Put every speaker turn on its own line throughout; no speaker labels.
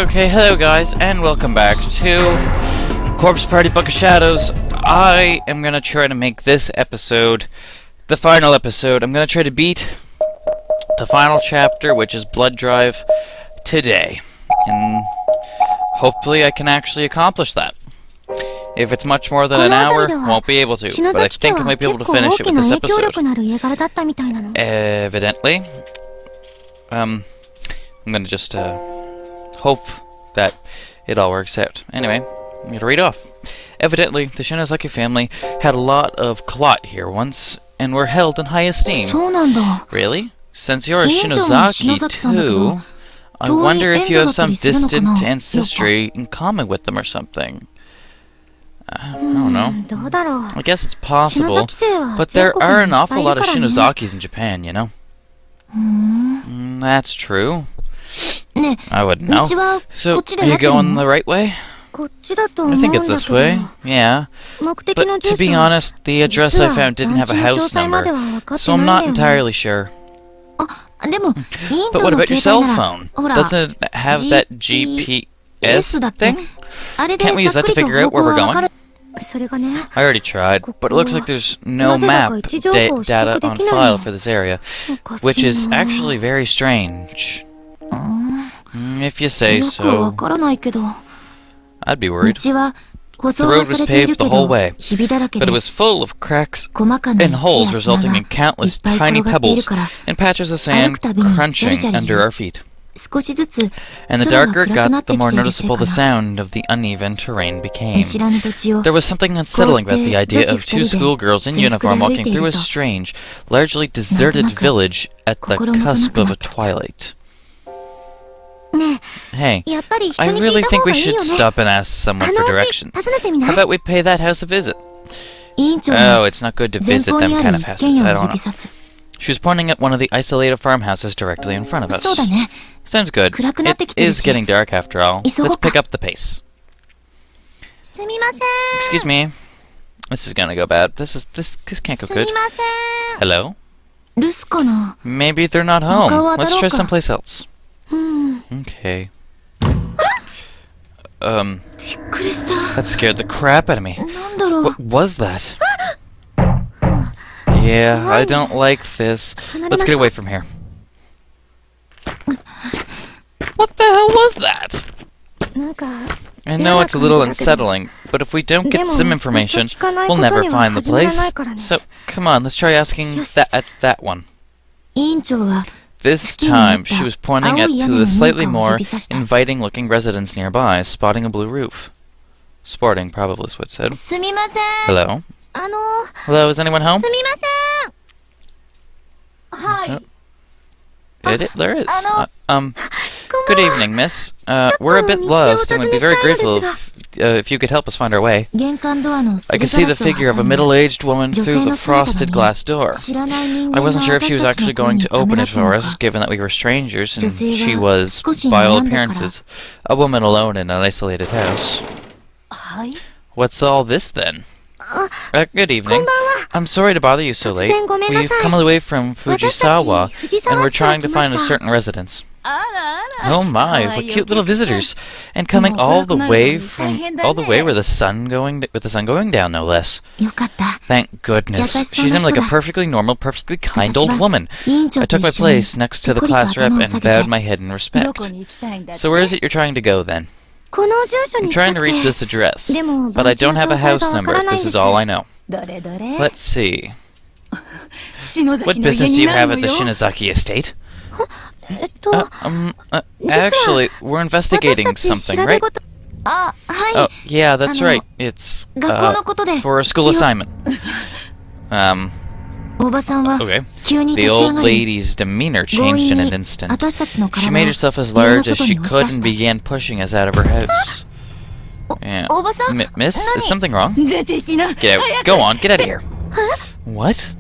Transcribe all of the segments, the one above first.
Okay, hello guys, and welcome back to Corpse Party Book of Shadows. I am gonna try to make this episode the final episode. I'm gonna try to beat the final chapter, which is Blood Drive, today. And hopefully I can actually accomplish that. If it's much more than an hour, won't be able to. But I think I might be able to finish it with this episode. Evidently. I'm gonna just hope that it all works out. Anyway, I'm gonna read off. Evidently, the Shinozaki family had a lot of clot here once, and were held in high esteem. Really? Since you're a Shinozaki too, I wonder if you have some distant ancestry in common with them or something. I don't know. I guess it's possible, but there are an awful lot of Shinozakis in Japan, you know? That's true. I wouldn't know. So, are you going the right way? I think it's this way. Yeah. But to be honest, the address I found didn't have a house number, so I'm not entirely sure. But what about your cell phone? Doesn't it have that GPS thing? Can't we use that to figure out where we're going? I already tried, but it looks like there's no map data on file for this area, which is actually very strange. If you say so. I'd be worried. The road was paved the whole way, but it was full of cracks and holes, resulting in countless tiny pebbles and patches of sand crunching under our feet. And the darker it got, the more noticeable the sound of the uneven terrain became. There was something unsettling about the idea of two schoolgirls in uniform walking through a strange, largely deserted village at the cusp of a twilight. Hey, I really think we should stop and ask someone for directions. How about we pay that house a visit? Oh, it's not good to visit them kind of houses, I don't know. She was pointing at one of the isolated farmhouses directly in front of us. Sounds good. It is getting dark after all. Let's pick up the pace. Excuse me. This is gonna go bad. This can't go good. Hello? Maybe they're not home. Let's try someplace else. Okay. That scared the crap out of me. What was that? Yeah, I don't like this. Let's get away from here. What the hell was that? I know it's a little unsettling, but if we don't get some information, we'll never find the place. So, come on, let's try asking that one. This time, she was pointing to the slightly more inviting-looking residence nearby, spotting a blue roof. Sporting, probably is what it said. Hello? Hello, is anyone home? There is. Good evening, miss. We're a bit lost, and we'd be very grateful if you could help us find our way. I could see the figure of a middle-aged woman through the frosted glass door. I wasn't sure if she was actually going to open it for us, given that we were strangers, and she was, by all appearances, a woman alone in an isolated house. What's all this, then? Good evening. I'm sorry to bother you so late. We've come away from Fujisawa, and we're trying to find a certain residence. Oh my, what cute little visitors! And coming all the way with the sun going down, no less. Thank goodness. She seemed like a perfectly normal, perfectly kind old woman. I took my place next to the class rep and bowed my head in respect. So where is it you're trying to go, then? I'm trying to reach this address, but I don't have a house number. This is all I know. Let's see. What business do you have at the Shinozaki estate? Actually, we're investigating something, right? Oh, yeah, that's right. It's, for a school assignment. Okay. The old lady's demeanor changed in an instant. She made herself as large as she could and began pushing us out of her house. Yeah. Miss, is something wrong? Get out. Go on, get out of here. What?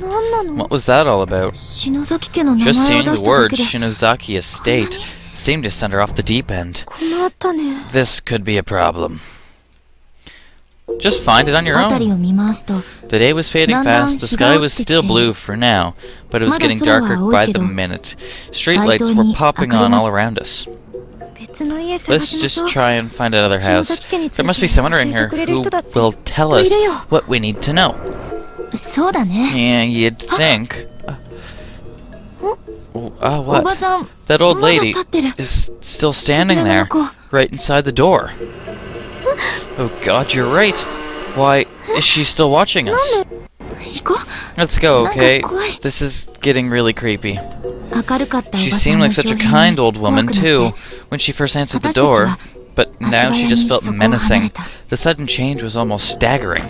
What was that all about? Just seeing the word Shinozaki Estate seemed to send her off the deep end. This could be a problem. Just find it on your own. The day was fading fast, the sky was still blue for now, but it was getting darker by the minute. Street lights were popping on all around us. Let's just try and find another house. There must be someone around here who will tell us what we need to know. Yeah, you'd think. What? That old lady is still standing there, right inside the door. Oh god, you're right. Why is she still watching us? Let's go, okay? This is getting really creepy. She seemed like such a kind old woman, too, when she first answered the door, but now she just felt menacing. The sudden change was almost staggering.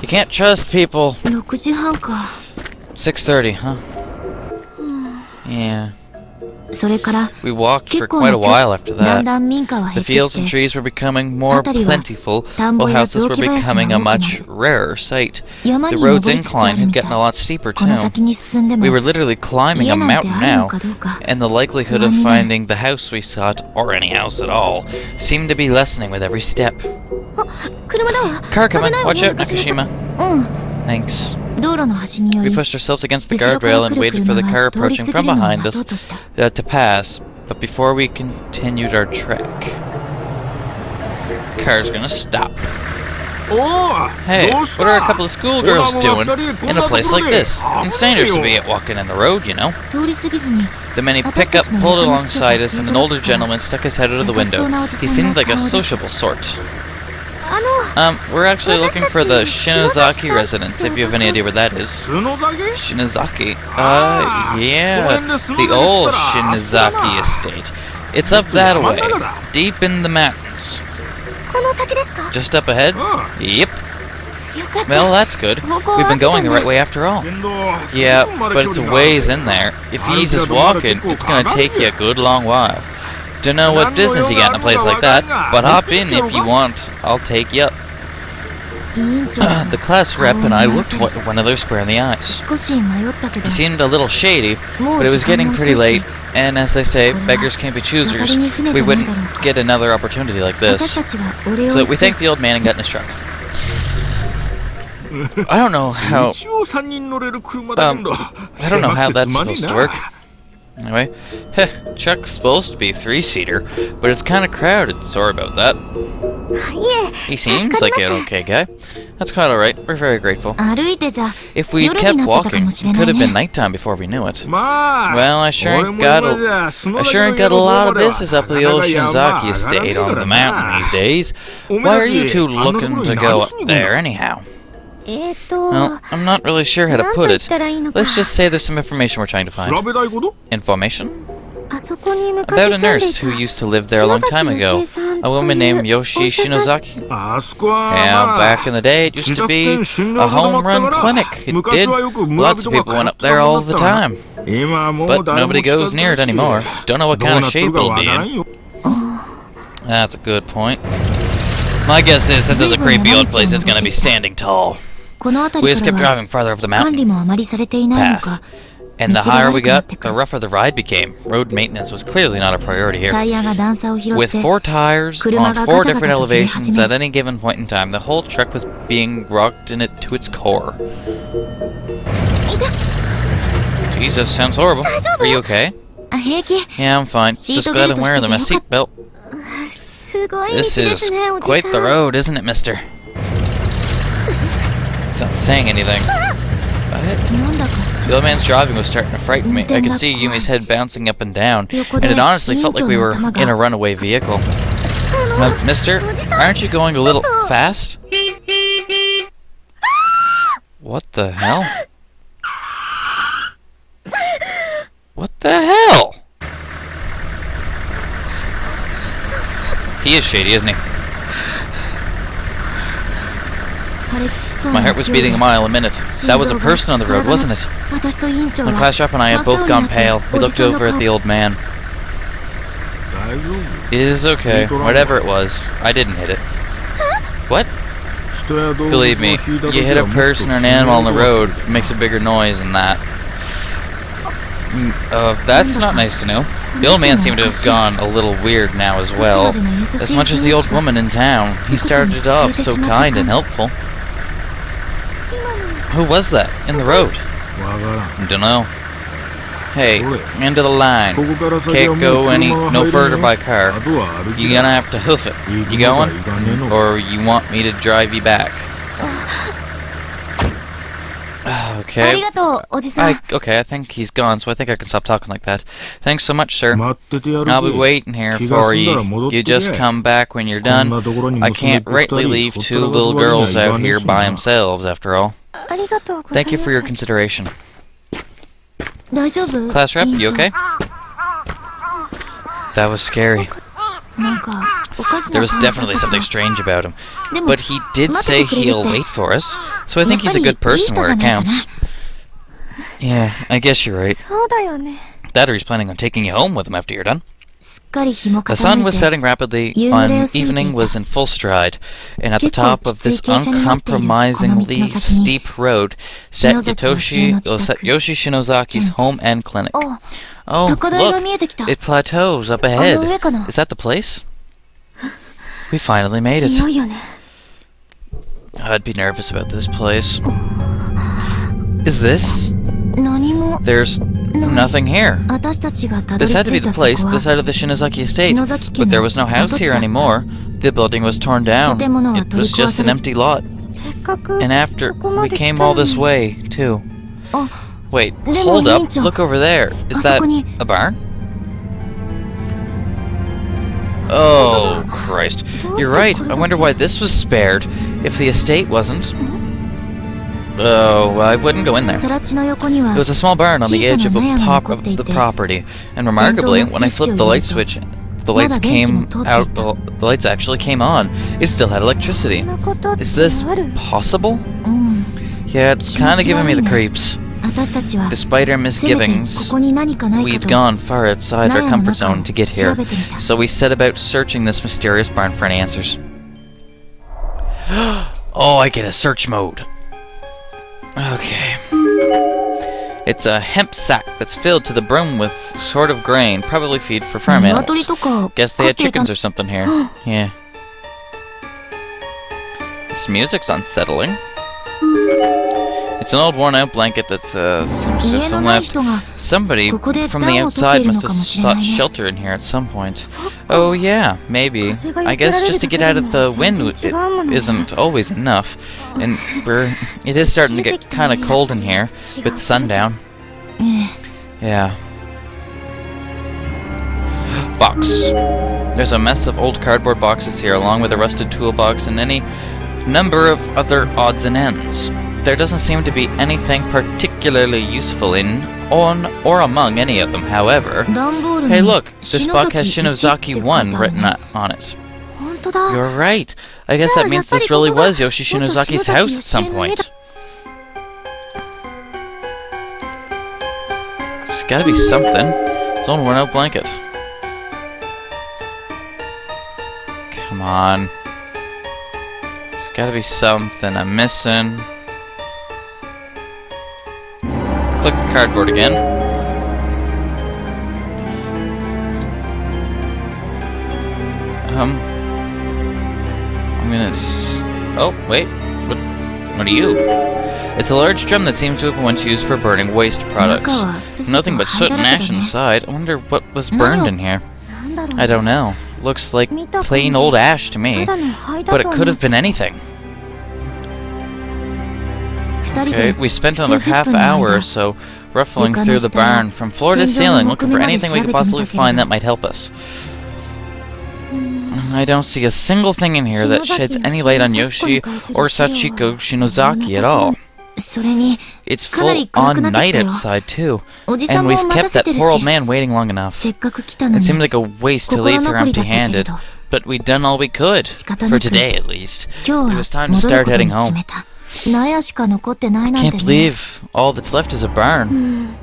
You can't trust people. 6:30, huh? Yeah. We walked for quite a while after that. The fields and trees were becoming more plentiful, while houses were becoming a much rarer sight. The road's incline had gotten a lot steeper too. We were literally climbing a mountain now, and the likelihood of finding the house we sought, or any house at all, seemed to be lessening with every step. Car coming! Watch out, Nakashima. Thanks. We pushed ourselves against the guardrail and waited for the car approaching from behind us to pass, but before we continued our trek, the car's gonna stop. Hey, what are a couple of schoolgirls doing in a place like this? It's dangerous to be walking in the road, you know. The mini pickup pulled alongside us, and an older gentleman stuck his head out of the window. He seemed like a sociable sort. We're actually looking for the Shinozaki residence, if you have any idea where that is. Shinozaki? Yeah, the old Shinozaki estate. It's up that way, deep in the mountains. Just up ahead? Yep. Well, that's good. We've been going the right way after all. Yeah, but it's a ways in there. If you ease walking, it's gonna take you a good long while. Don't know what business you got in a place like that, but hop in if you want. I'll take you up. The class rep and I looked one another square in the eyes. He seemed a little shady, but it was getting pretty late, and as they say, beggars can't be choosers. We wouldn't get another opportunity like this. So we thanked the old man and got in his truck. I don't know how that's supposed to work. Anyway, Chuck's supposed to be a 3-seater, but it's kind of crowded. Sorry about that. He seems like an okay guy. That's quite alright. We're very grateful. If we'd kept walking, it could have been nighttime before we knew it. Well, I sure ain't got a lot of business up at the old Shinozaki estate on the mountain these days. Why are you two looking to go up there anyhow? Well, I'm not really sure how to put it. Let's just say there's some information we're trying to find. Information? About a nurse who used to live there a long time ago. A woman named Yoshi Shinozaki. Yeah, back in the day it used to be a home-run clinic. It did. Lots of people went up there all the time. But nobody goes near it anymore. Don't know what kind of shape it'll be in. That's a good point. My guess is, since it's a creepy old place, it's gonna be standing tall. We just kept driving farther up the mountain path. And the higher we got, the rougher the ride became. Road maintenance was clearly not a priority here. With 4 tires on 4 different elevations at any given point in time, the whole truck was being rocked in it to its core. Jesus, sounds horrible. Are you okay? Yeah, I'm fine. Just glad I'm wearing my seatbelt. This is quite the road, isn't it, mister? He's not saying anything. The old man's driving was starting to frighten me. I could see Yumi's head bouncing up and down, and it honestly felt like we were in a runaway vehicle. Mister, aren't you going a little fast? What the hell? What the hell? He is shady, isn't he? My heart was beating a mile a minute. That was a person on the road, wasn't it? When Class Rep and I had both gone pale, we looked over at the old man. It is okay. Whatever it was, I didn't hit it. What? Believe me, you hit a person or an animal on the road, it makes a bigger noise than that. That's not nice to know. The old man seemed to have gone a little weird now as well. As much as the old woman in town, he started off so kind and helpful. Who was that, in the road? Dunno. Hey, into the line. Can't go no further by car. You're gonna have to hoof it. You going? Or you want me to drive you back? Okay. Okay, I think he's gone, so I think I can stop talking like that. Thanks so much, sir. I'll be waiting here for you. You just come back when you're done. I can't rightly leave two little girls out here by themselves, after all. Thank you for your consideration. Class rep, you okay? That was scary. There was definitely something strange about him. But he did say he'll wait for us, so I think he's a good person where it counts. Yeah, I guess you're right. That or he's planning on taking you home with him after you're done. The sun was setting rapidly, and evening was in full stride, and at the top of this uncompromisingly steep road sat Yoshi Shinozaki's home and clinic. Oh, look! It plateaus up ahead. Is that the place? We finally made it. I'd be nervous about this place. Is this? There's nothing here. This had to be the place, the site of the Shinozaki estate, but there was no house here anymore. The building was torn down. It was just an empty lot. And after, we came all this way, too. Wait, hold up, look over there. Is that a barn? Oh, Christ. You're right, I wonder why this was spared, if the estate wasn't. Oh, I wouldn't go in there. There was a small barn on the edge of the property, and remarkably, when I flipped the light switch, the lights came out, the lights actually came on. It still had electricity. Is this possible? Yeah, it's kinda giving me the creeps. Despite our misgivings, we'd gone far outside our comfort zone to get here, so we set about searching this mysterious barn for any answers. Oh, I get a search mode. Okay. It's a hemp sack that's filled to the brim with sort of grain, probably feed for farm animals. Guess they had chickens or something here. Yeah. This music's unsettling. It's an old worn-out blanket that seems to have some left. Somebody from the outside must have sought shelter in here at some point. Oh yeah, maybe. I guess just to get out of the wind it isn't always enough. And it is starting to get kind of cold in here with the sun down. Yeah. Box. There's a mess of old cardboard boxes here, along with a rusted toolbox and any number of other odds and ends. There doesn't seem to be anything particularly useful on or among any of them, however. Hey look, this box has Shinozaki 1 written on it. You're right. I guess that means this really was Yoshi Shinozaki's house at some point. There's gotta be something. It's an old worn-out blanket. Come on. There's gotta be something I'm missing. Click the cardboard again. I'm gonna oh, wait. What are you? It's a large drum that seems to have been once used for burning waste products. Nothing but soot and ash inside. I wonder what was burned in here. I don't know. Looks like plain old ash to me. But it could have been anything. Okay, we spent another half hour or so ruffling through the barn from floor to ceiling, looking for anything we could possibly find that might help us. I don't see a single thing in here that sheds any light on Yoshi or Sachiko Shinozaki at all. It's full-on night outside, too, and we've kept that poor old man waiting long enough. It seemed like a waste to leave her empty-handed, but we'd done all we could, for today at least. It was time to start heading home. Can't believe all that's left is a barn.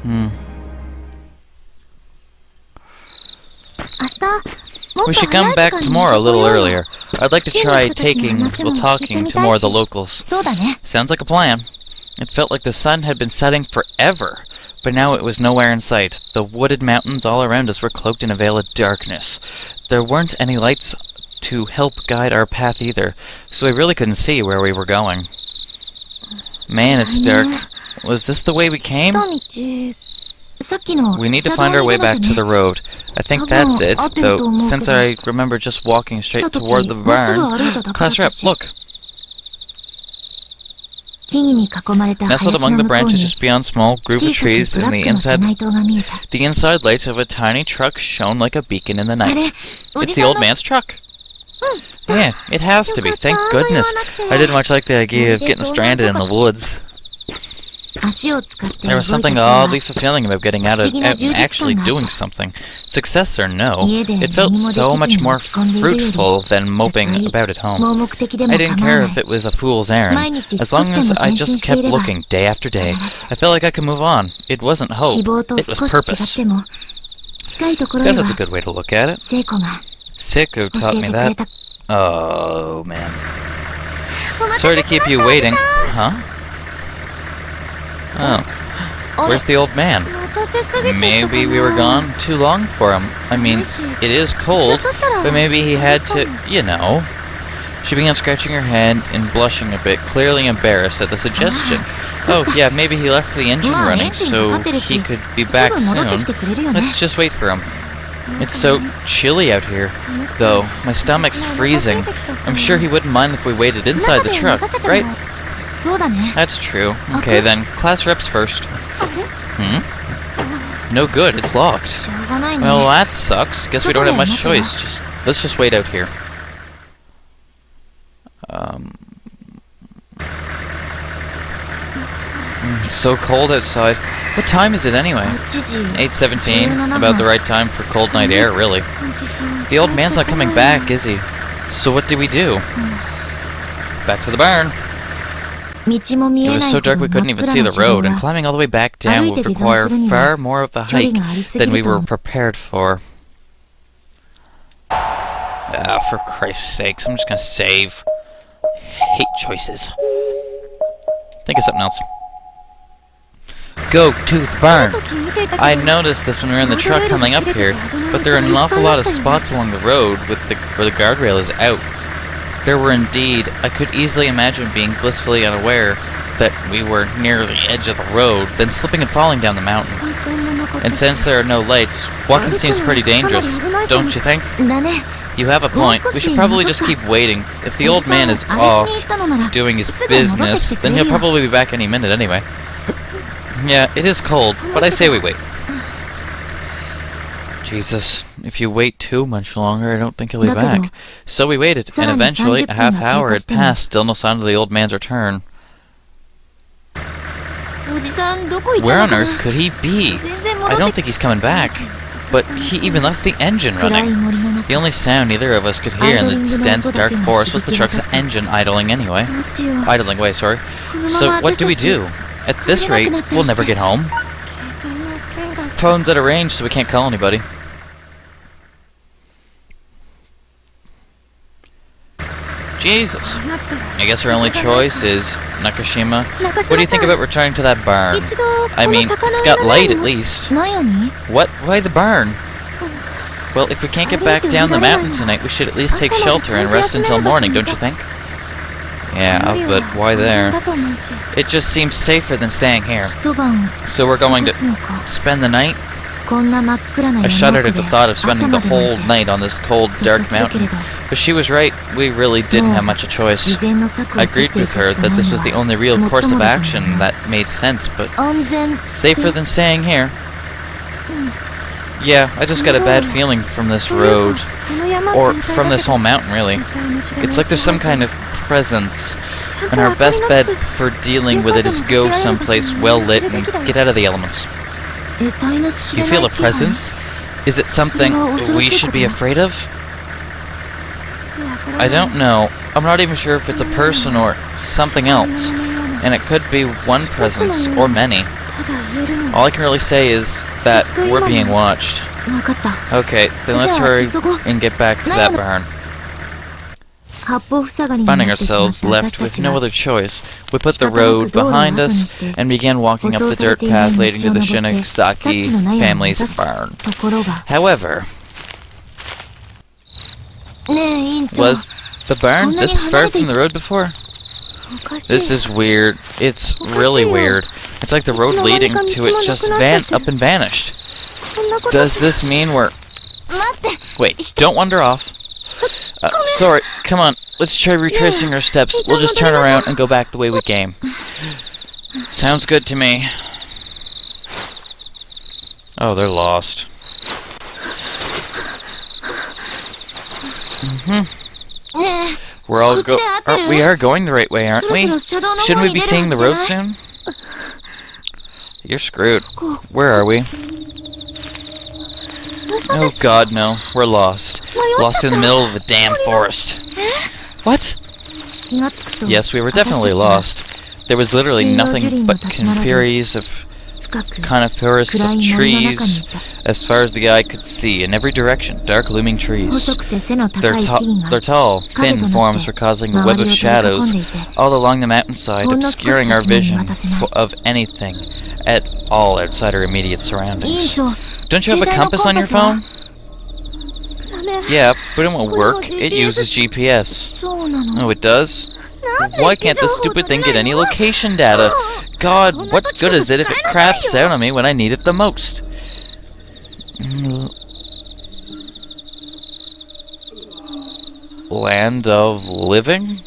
We should come back tomorrow a little earlier. I'd like to try talking to more of the locals. Sounds like a plan. It felt like the sun had been setting forever, but now it was nowhere in sight. The wooded mountains all around us were cloaked in a veil of darkness. There weren't any lights to help guide our path either, so we really couldn't see where we were going. Man, it's dark. Was this the way we came? We need to find our way back to the road. I think that's it, though, since I remember just walking straight toward the barn. Class rep, look! Nestled among the branches just beyond small group of trees in the inside lights of a tiny truck shone like a beacon in the night. It's the old man's truck. Yeah, it has to be, thank goodness. I didn't much like the idea of getting stranded in the woods. There was something oddly fulfilling about getting out and actually doing something. Success or no, it felt so much more fruitful than moping about at home. I didn't care if it was a fool's errand, as long as I just kept looking day after day. I felt like I could move on. It wasn't hope, it was purpose. Guess that's a good way to look at it. Seiko taught me that. Oh, man. Sorry to keep you waiting. Huh? Oh. Where's the old man? Maybe we were gone too long for him. I mean, it is cold, but maybe he had to, you know. She began scratching her head and blushing a bit, clearly embarrassed at the suggestion. Oh, yeah, maybe he left the engine running so he could be back soon. Let's just wait for him. It's so chilly out here, though. My stomach's freezing. I'm sure he wouldn't mind if we waited inside the truck, right? That's true. Okay, then. Class reps first. No good, it's locked. Well, that sucks. Guess we don't have much choice. Let's just wait out here. It's so cold outside. What time is it anyway? 8:17. About the right time for cold night air, really. The old man's not coming back, is he? So what do we do? Back to the barn. It was so dark we couldn't even see the road, and climbing all the way back down would require far more of the hike than we were prepared for. Ah, for Christ's sakes, I'm just gonna save. Hate choices. Think of something else. Go to the barn. I noticed this when we were in the truck coming up here, but there are an awful lot of spots along the road where the guardrail is out. There were indeed. I could easily imagine being blissfully unaware that we were near the edge of the road, then slipping and falling down the mountain. And since there are no lights, walking seems pretty dangerous, don't you think? You have a point. We should probably just keep waiting. If the old man is off doing his business, then he'll probably be back any minute anyway. Yeah, it is cold, but I say we wait. Jesus, if you wait too much longer, I don't think he'll be back. So we waited, and eventually a half hour had passed, still no sign of the old man's return. Where on earth could he be? I don't think he's coming back. But he even left the engine running. The only sound neither of us could hear in the dense, dark forest was the truck's engine idling away, sorry. So what do we do? At this rate, we'll never get home. Phone's out of range, so we can't call anybody. Jesus. I guess our only choice is Nakashima. What do you think about returning to that barn? I mean, it's got light at least. What? Why the barn? Well, if we can't get back down the mountain tonight, we should at least take shelter and rest until morning, don't you think? Yeah, but why there? It just seems safer than staying here. So we're going to spend the night? I shuddered at the thought of spending the whole night on this cold, dark mountain. But she was right, we really didn't have much of a choice. I agreed with her that this was the only real course of action that made sense, but safer than staying here. Yeah, I just got a bad feeling from this road. Or from this whole mountain, really. It's like there's some kind of presence. And our best bet for dealing with it is go someplace well lit and get out of the elements. You feel a presence? Is it something we should be afraid of? I don't know. I'm not even sure if it's a person or something else. And it could be one presence or many. All I can really say is that we're being watched. Okay, then let's hurry and get back to that barn. Finding ourselves left with no other choice, we put the road behind us and began walking up the dirt path leading to the Shinozaki family's barn. However, was the barn this far from the road before? This is weird. It's really weird. It's like the road leading to it just up and vanished. Does this mean we're... Wait, don't wander off. Sorry, come on. Let's try retracing our steps. We'll just turn around and go back the way we came. Sounds good to me. Oh, they're lost. We're all we are going the right way, aren't we? Shouldn't we be seeing the road soon? You're screwed. Where are we? Oh god, no. We're lost. Lost in the middle of a damn forest. What? Yes, we were definitely lost. There was literally nothing but conferries of coniferous of trees as far as the eye could see in every direction. Dark looming trees. Their tall, thin forms were causing a web of shadows all along the mountainside, obscuring our vision of anything at all outside our immediate surroundings. Don't you have a compass on your phone? Yeah, but it won't work. It uses GPS. Oh, it does? Why can't this stupid thing get any location data? God, what good is it if it craps out on me when I need it the most? Land of living?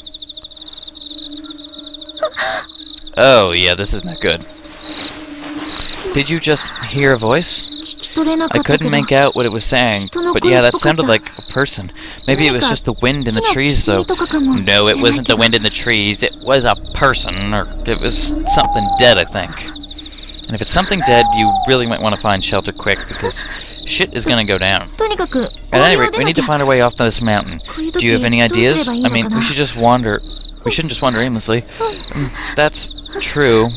Oh, yeah, this is not good. Did you just hear a voice? I couldn't make out what it was saying, but yeah, that sounded like a person. Maybe it was just the wind in the trees, though. No, it wasn't the wind in the trees. It was a person, or it was something dead, I think. And if it's something dead, you really might want to find shelter quick, because shit is gonna go down. At any rate, we need to find our way off this mountain. Do you have any ideas? I mean, we should just wander. We shouldn't just wander aimlessly. That's true.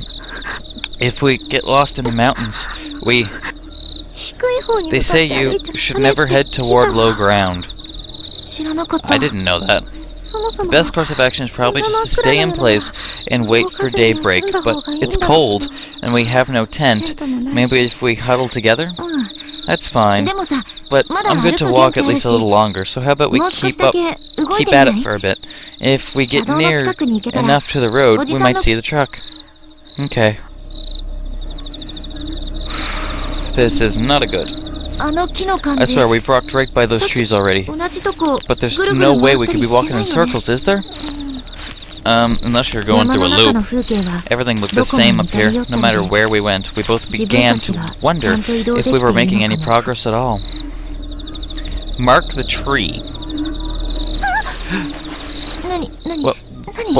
If we get lost in the mountains, they say you should never head toward low ground. I didn't know that. The best course of action is probably just to stay in place and wait for daybreak, but it's cold, and we have no tent. Maybe if we huddle together? That's fine. But I'm good to walk at least a little longer, so how about we keep at it for a bit. If we get near enough to the road, we might see the truck. Okay. This is not a good. I swear, we've walked right by those trees already. But there's no way we could be walking in circles, is there? Unless you're going through a loop. Everything looked the same up here, no matter where we went. We both began to wonder if we were making any progress at all. Mark the tree.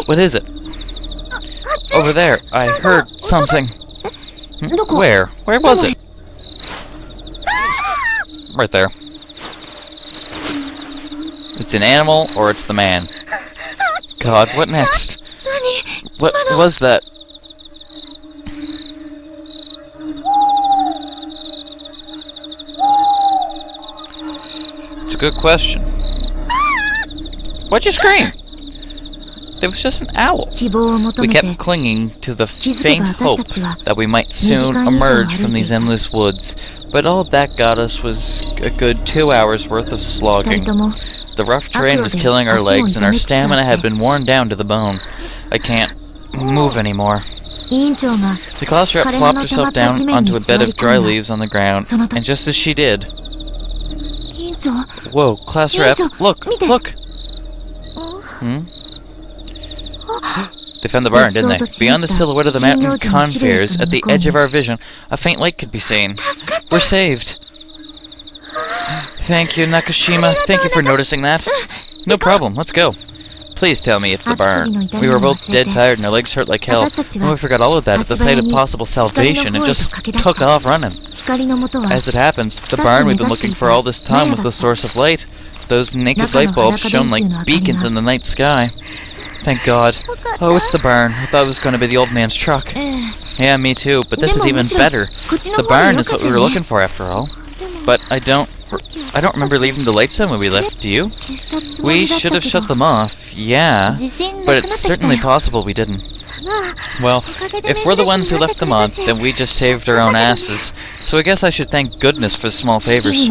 What is it? Over there, I heard something. Where? Where was it? Right there. It's an animal, or it's the man. God, what next? What was that? It's a good question. Why'd you scream? It was just an owl. We kept clinging to the faint hope that we might soon emerge from these endless woods, but all that got us was a good 2 hours worth of slogging. The rough terrain was killing our legs, and our stamina had been worn down to the bone. I can't move anymore. The class rep plopped herself down onto a bed of dry leaves on the ground, and just as she did... Whoa, class rep, look! They found the barn, didn't they? Beyond the silhouette of the mountain coniferous, at the edge of our vision, a faint light could be seen. We're saved! Thank you, Nakashima. Thank you for noticing that. No problem, let's go. Please tell me it's the barn. We were both dead tired and our legs hurt like hell. And we forgot all of that at the sight of possible salvation and just took off running. As it happens, the barn we've been looking for all this time was the source of light. Those naked light bulbs shone like beacons in the night sky. Thank God. Oh, it's the barn. I thought it was going to be the old man's truck. Yeah, me too, but this is even better. The barn is what we were looking for after all. But I don't remember leaving the lights on when we left, do you? We should have shut them off, yeah. But it's certainly possible we didn't. Well, if we're the ones who left them on, then we just saved our own asses. So I guess I should thank goodness for the small favors.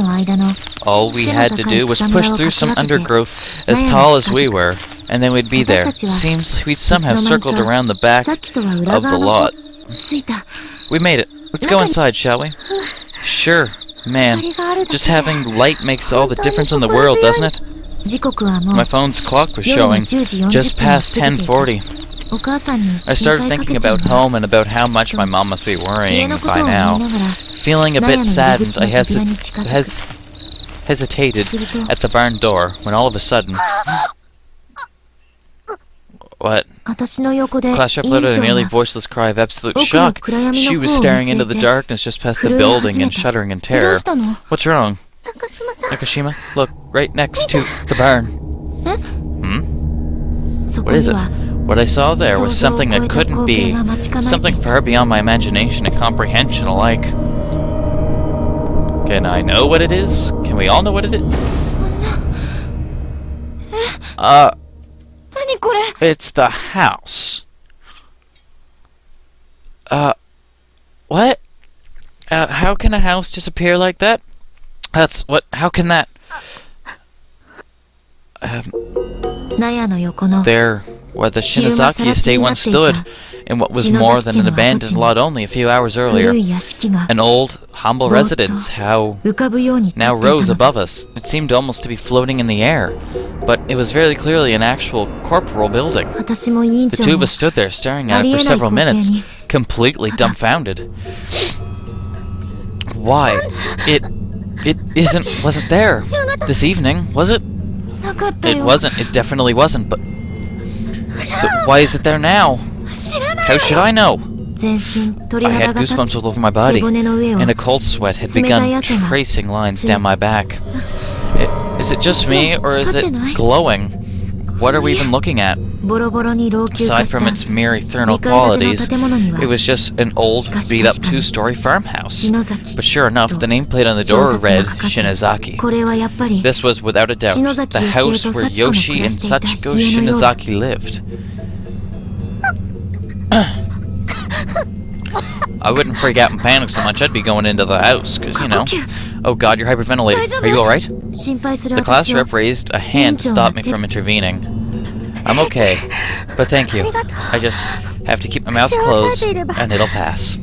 All we had to do was push through some undergrowth as tall as we were. and then we'd be there. Seems we'd somehow circled around the back of the lot. We made it. Let's go inside, shall we? Sure. Man, just having light makes all the difference in the world, doesn't it? My phone's clock was showing just past 10:40. I started thinking about home and about how much my mom must be worrying by now. Feeling a bit saddened, I hesitated at the barn door when all of a sudden... What? Class uploaded a nearly voiceless cry of absolute shock. She was staring into the darkness just past the building and shuddering in terror. What's wrong? Nakashima, look, right next to the barn. What is it? What I saw there was something that couldn't be. Something far beyond my imagination and comprehension alike. Can I know what it is? Can we all know what it is? It's the house. What? How can a house disappear like that? How can that... There, where the Shinozaki estate once stood, in what was more than an abandoned lot only a few hours earlier. An old, humble residence, now rose above us. It seemed almost to be floating in the air, but it was very clearly an actual corporal building. The two of us stood there staring at it for several minutes, completely dumbfounded. Why? It wasn't there this evening, was it? It wasn't. It definitely wasn't, but... So why is it there now? How should I know? I had goosebumps all over my body, and a cold sweat had begun tracing lines down my back. Is it just me, or is it glowing? What are we even looking at? Aside from its mere ethereal qualities, it was just an old, beat-up two-story farmhouse. But sure enough, the nameplate on the door read Shinozaki. This was without a doubt the house where Yoshi and Sachiko Shinozaki lived. I wouldn't freak out and panic so much. I'd be going into the house, because, you know... Oh god, you're hyperventilating. Are you alright? The class rep raised a hand to stop me from intervening. I'm okay, but thank you. I just have to keep my mouth closed, and it'll pass.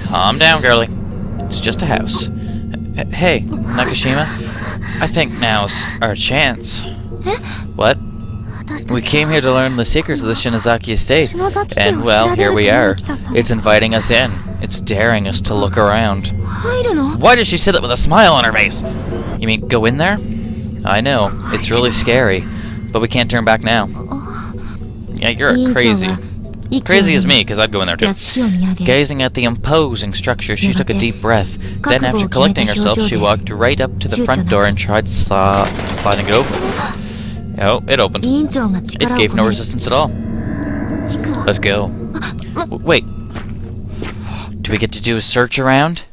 Calm down, girlie. It's just a house. Hey, Nakashima. I think now's our chance. What? We came here to learn the secrets of the Shinozaki estate, and, well, here we are. It's inviting us in. It's daring us to look around. Why does she say that with a smile on her face? You mean go in there? I know, it's really scary, but we can't turn back now. Yeah, you're crazy. Crazy as me, because I'd go in there too. Gazing at the imposing structure, she took a deep breath. Then, after collecting herself, she walked right up to the front door and tried sliding it open. Oh, it opened. It gave no resistance at all. Let's go. Wait. Do we get to do a search around?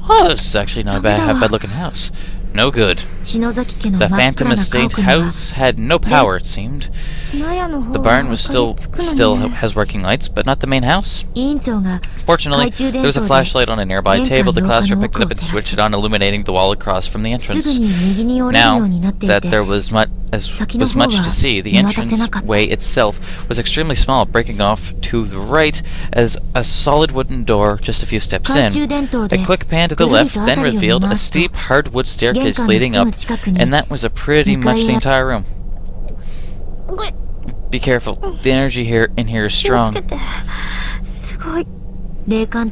Oh, this is actually not a bad-looking house. No good. The Phantom Estate house had no power, it seemed. The barn was still has working lights, but not the main house. Fortunately, there was a flashlight on a nearby table. The class rep picked it up and switched it on, illuminating the wall across from the entrance. Now that there was much to see, the entranceway itself was extremely small, breaking off to the right as a solid wooden door just a few steps in. A quick pan to the left then revealed a steep hardwood staircase leading up, and that was pretty much the entire room. Be careful. The energy in here is strong.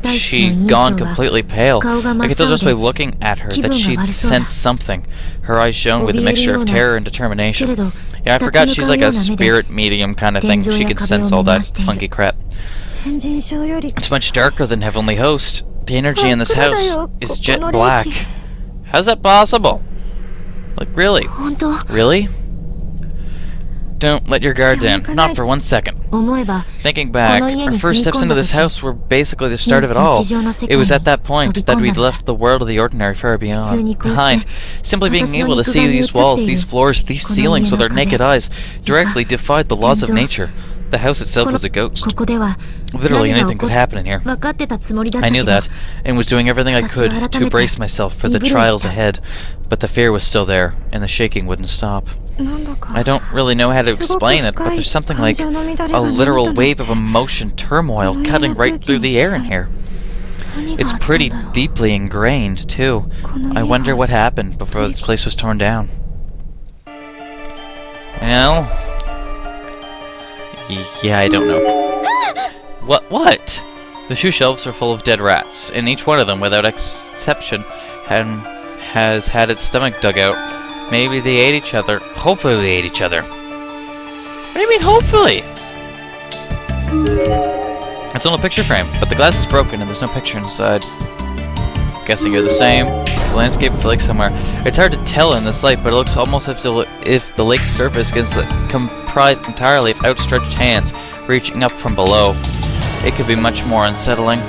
She'd gone completely pale. I could tell just by looking at her that she'd sensed something. Her eyes shone with a mixture of terror and determination. Yeah, I forgot she's like a spirit medium kind of thing. She could sense all that funky crap. It's much darker than Heavenly Host. The energy in this house is jet black. How's that possible? Like, really? Really? Don't let your guard down. Not for 1 second. Thinking back, our first steps into this house were basically the start of it all. It was at that point that we'd left the world of the ordinary far behind. Simply being able to see these walls, these floors, these ceilings with our naked eyes directly defied the laws of nature. The house itself was a ghost. Literally anything could happen in here. I knew that, and was doing everything I could to brace myself for the trials ahead, but the fear was still there, and the shaking wouldn't stop. I don't really know how to explain it, but there's something like a literal wave of emotion turmoil cutting right through the air in here. It's pretty deeply ingrained, too. I wonder what happened before this place was torn down. Well... yeah, I don't know. What? The shoe shelves are full of dead rats, and each one of them, without exception, has had its stomach dug out. Maybe they ate each other. Hopefully they ate each other. What do you mean, hopefully? It's on a picture frame, but the glass is broken and there's no picture inside. Guessing you're the same. It's a landscape of the lake somewhere. It's hard to tell in this light, but it looks almost as if the lake's surface is comprised entirely of outstretched hands reaching up from below. It could be much more unsettling.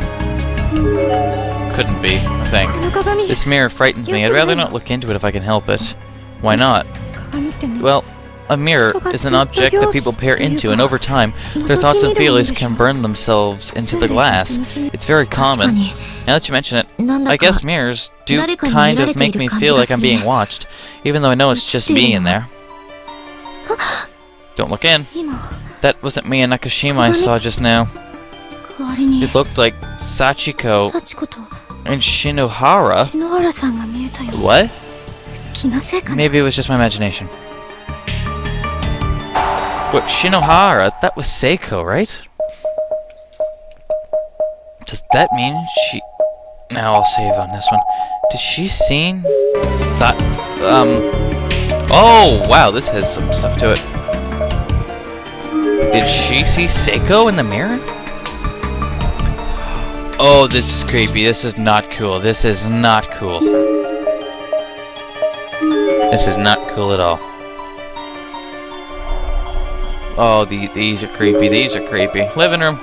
Couldn't be, I think. This mirror frightens me. I'd rather not look into it if I can help it. Why not? Well, a mirror is an object that people peer into, and over time, their thoughts and feelings can burn themselves into the glass. It's very common. Now that you mention it, I guess mirrors do kind of make me feel like I'm being watched, even though I know it's just me in there. Don't look in. That wasn't me and Nakashima I saw just now. It looked like Sachiko and Shinohara. What? Maybe it was just my imagination. But Shinohara, that was Seiko, right? Does that mean she... Now I'll save on this one. Did she seen... Oh, wow, this has some stuff to it. Did she see Seiko in the mirror? Oh, this is creepy. This is not cool. This is not cool. This is not cool at all. Oh, these are creepy. These are creepy. Living room.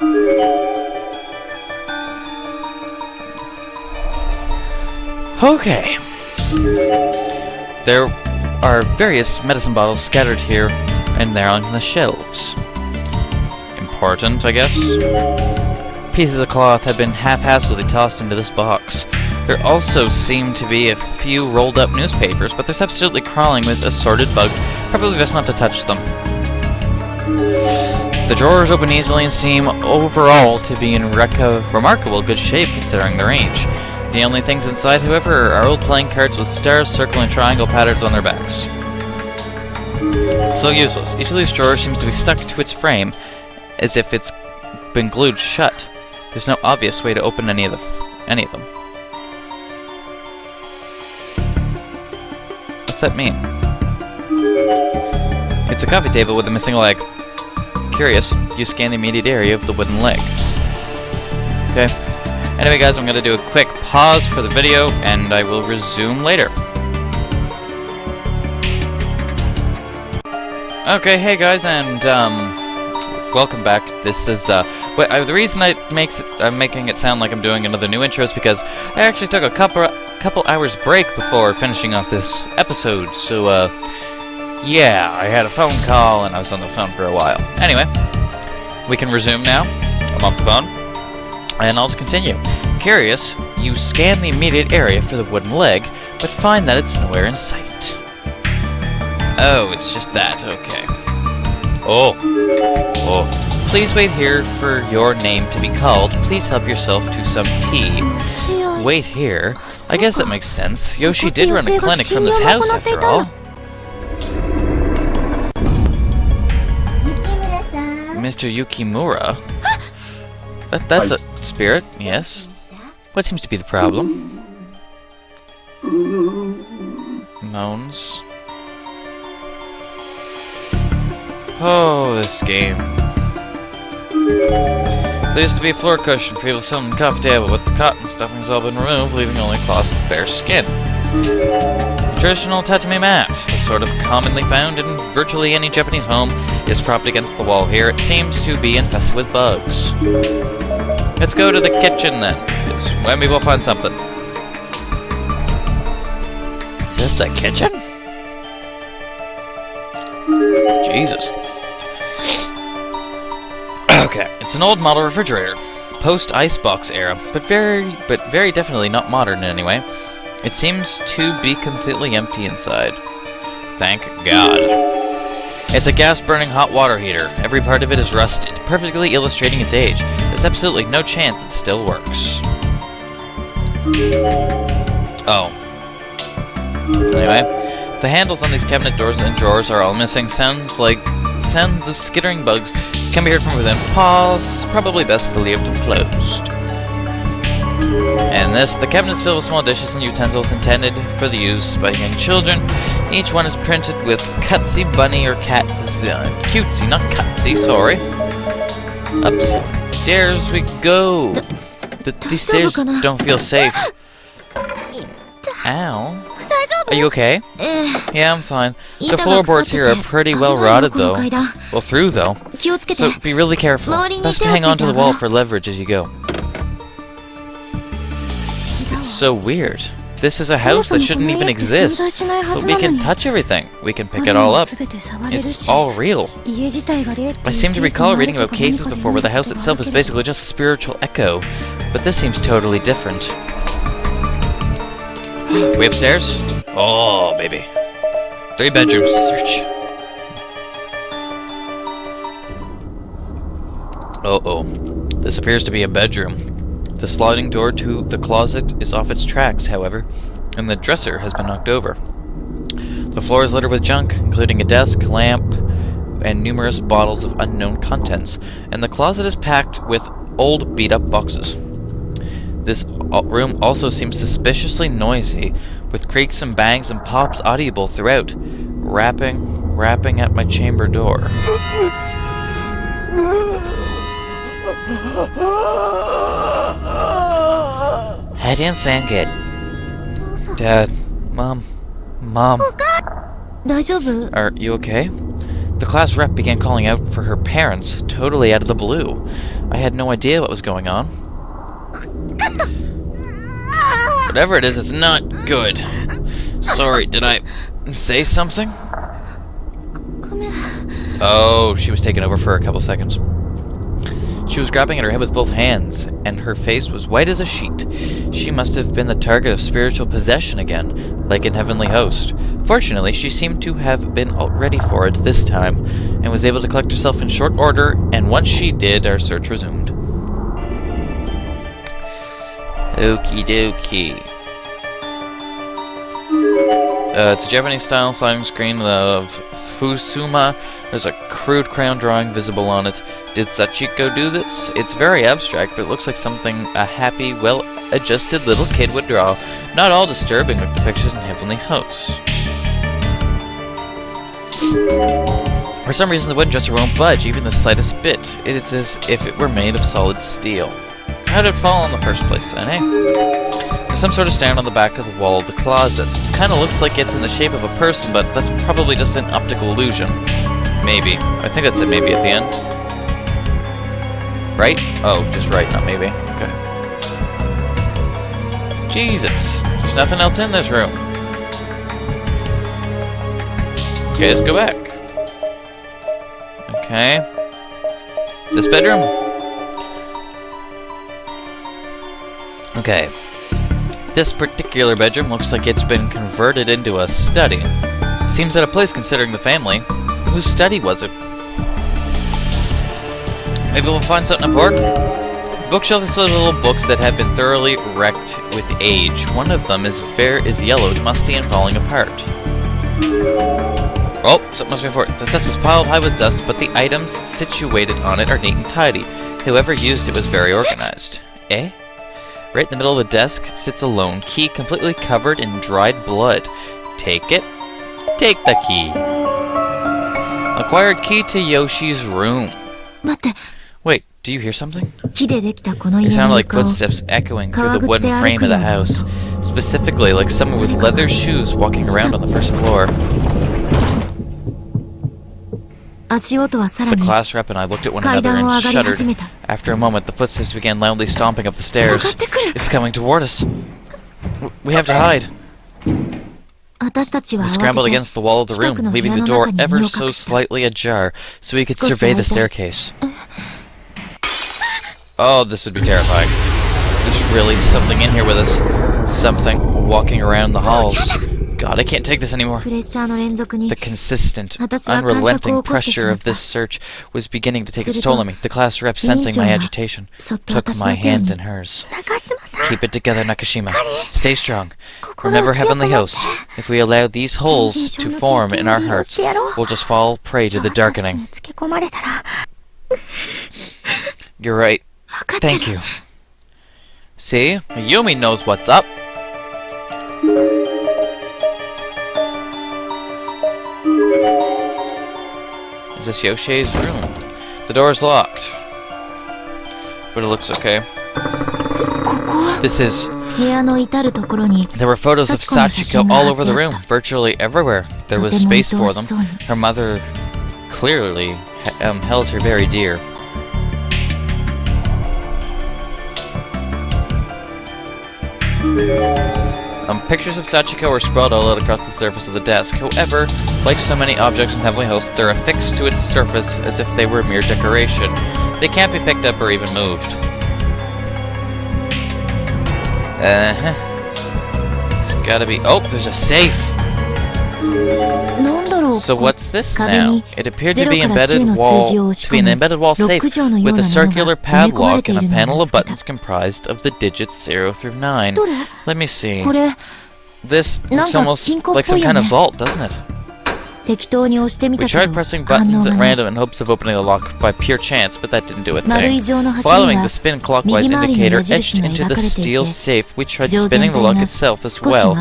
Okay. There are various medicine bottles scattered here and there on the shelves. Important, I guess. Pieces of cloth have been half-hastily tossed into this box. There also seem to be a few rolled up newspapers, but they're absolutely crawling with assorted bugs. Probably best not to touch them. The drawers open easily and seem overall to be in remarkable good shape considering their age. The only things inside, however, are old playing cards with stars, circle, and triangle patterns on their backs. So useless. Each of these drawers seems to be stuck to its frame as if it's been glued shut. There's no obvious way to open any of them. What's that mean? It's a coffee table with a missing leg. Curious, you scan the immediate area of the wooden leg. Okay. Anyway guys, I'm going to do a quick pause for the video, and I will resume later. Okay, hey guys, and welcome back. This is the reason I'm making it sound like I'm doing another new intro is because I actually took a couple hours break before finishing off this episode. So yeah, I had a phone call and I was on the phone for a while. Anyway, we can resume now. I'm off the phone. And I'll continue. Curious, you scan the immediate area for the wooden leg, but find that it's nowhere in sight. Oh, it's just that, okay. Oh. Please wait here for your name to be called. Please help yourself to some tea. Wait here? I guess that makes sense. Yoshi did run a clinic from this house, after all. Mr. Yukimura? That's a spirit, yes. What seems to be the problem? Moans. Oh, this game. There used to be a floor cushion for people sitting on the coffee table, but the cotton stuffing's all been removed, leaving only cloth with bare skin. The traditional tatami mat, the sort of commonly found in virtually any Japanese home, is propped against the wall here. It seems to be infested with bugs. Let's go to the kitchen then. Maybe we'll find something. Is this the kitchen? Jesus. Okay, it's an old model refrigerator. Post-icebox era, but very definitely not modern in any way. It seems to be completely empty inside. Thank God. It's a gas-burning hot water heater. Every part of it is rusted, perfectly illustrating its age. There's absolutely no chance it still works. Oh. Anyway, the handles on these cabinet doors and drawers are all missing. Sounds of skittering bugs can be heard from within. Pause. Probably best to leave them closed. And the cabinet is filled with small dishes and utensils intended for the use by young children. Each one is printed with cutsy bunny or cat design. Cutesy, not cutsy, sorry. Upstairs we go. These stairs don't feel safe. Ow. Are you okay? Yeah, I'm fine. The floorboards here are pretty well rotted though. Well, through though. So be really careful. Best to hang onto the wall for leverage as you go. It's so weird. This is a house that shouldn't even exist. But we can touch everything. We can pick it all up. It's all real. I seem to recall reading about cases before where the house itself is basically just a spiritual echo. But this seems totally different. We upstairs? Oh, baby. 3 bedrooms to search. Uh-oh. This appears to be a bedroom. The sliding door to the closet is off its tracks, however, and the dresser has been knocked over. The floor is littered with junk, including a desk, lamp, and numerous bottles of unknown contents, and the closet is packed with old beat-up boxes. This room also seems suspiciously noisy, with creaks and bangs and pops audible throughout, rapping at my chamber door. I didn't sound good. Dad, Mom. Are you okay? The class rep began calling out for her parents, totally out of the blue. I had no idea what was going on. Whatever it is, it's not good. Sorry, did I say something? Oh, she was taken over for a couple seconds. She was grabbing at her head with both hands, and her face was white as a sheet. She must have been the target of spiritual possession again, like in Heavenly Host. Fortunately, she seemed to have been ready for it this time, and was able to collect herself in short order, and once she did, our search resumed. Okie dokie. It's a Japanese-style sliding screen of Fusuma. There's a crude crayon drawing visible on it. Did Sachiko do this? It's very abstract, but it looks like something a happy, well-adjusted little kid would draw. Not all disturbing like the pictures in Heavenly Host. For some reason, the wooden dresser won't budge, even the slightest bit. It is as if it were made of solid steel. How did it fall in the first place, then, eh? There's some sort of stand on the back of the wall of the closet. It kind of looks like it's in the shape of a person, but that's probably just an optical illusion. Maybe. I think that said maybe at the end. Right? Oh, just right, not maybe. Okay. Jesus. There's nothing else in this room. Okay, let's go back. Okay. This bedroom? Okay. This particular bedroom looks like it's been converted into a study. Seems out of place considering the family. Whose study was it? Maybe we'll find something important. The bookshelf is filled with little books that have been thoroughly wrecked with age. One of them is yellowed, musty, and falling apart. Oh, something must be important. The desk is piled high with dust, but the items situated on it are neat and tidy. Whoever used it was very organized. Eh? Right in the middle of the desk sits a lone key completely covered in dried blood. Take it. Take the key. Acquired key to Yoshi's room. Wait, do you hear something? It sounded like footsteps echoing through the wooden frame of the house. Specifically, like someone with leather shoes walking around on the first floor. The class rep and I looked at one another and shuddered. After a moment, the footsteps began loudly stomping up the stairs. It's coming toward us. We have to hide. We scrambled against the wall of the room, leaving the door ever so slightly ajar so we could survey the staircase. Oh, this would be terrifying. There's really something in here with us. Something walking around the halls. God, I can't take this anymore. The consistent, unrelenting pressure of this search was beginning to take its toll on me. The class rep, sensing my agitation, took my hand in hers. Keep it together, Nakashima. Stay strong. Remember, Heavenly Host, if we allow these holes to form in our hearts, we'll just fall prey to the darkening. You're right. Thank you. See? Yumi knows what's up. Is this Yoshi's room? The door's locked. But it looks okay. This is... There were photos of Sachiko all over the room, virtually everywhere. There was space for them. Her mother clearly held her very dear. Pictures of Sachiko are sprawled all out across the surface of the desk. However, like so many objects in Heavenly Host, they're affixed to its surface as if they were mere decoration. They can't be picked up or even moved. There's gotta be... Oh, there's a safe! So what's this now? It appeared to be an embedded wall safe with a circular padlock and a panel of buttons comprised of the digits 0 through 9. Let me see. This looks almost like some kind of vault, doesn't it? We tried pressing buttons at random in hopes of opening a lock by pure chance, but that didn't do a thing. Following the spin clockwise indicator etched into the steel safe, we tried spinning the lock itself as well,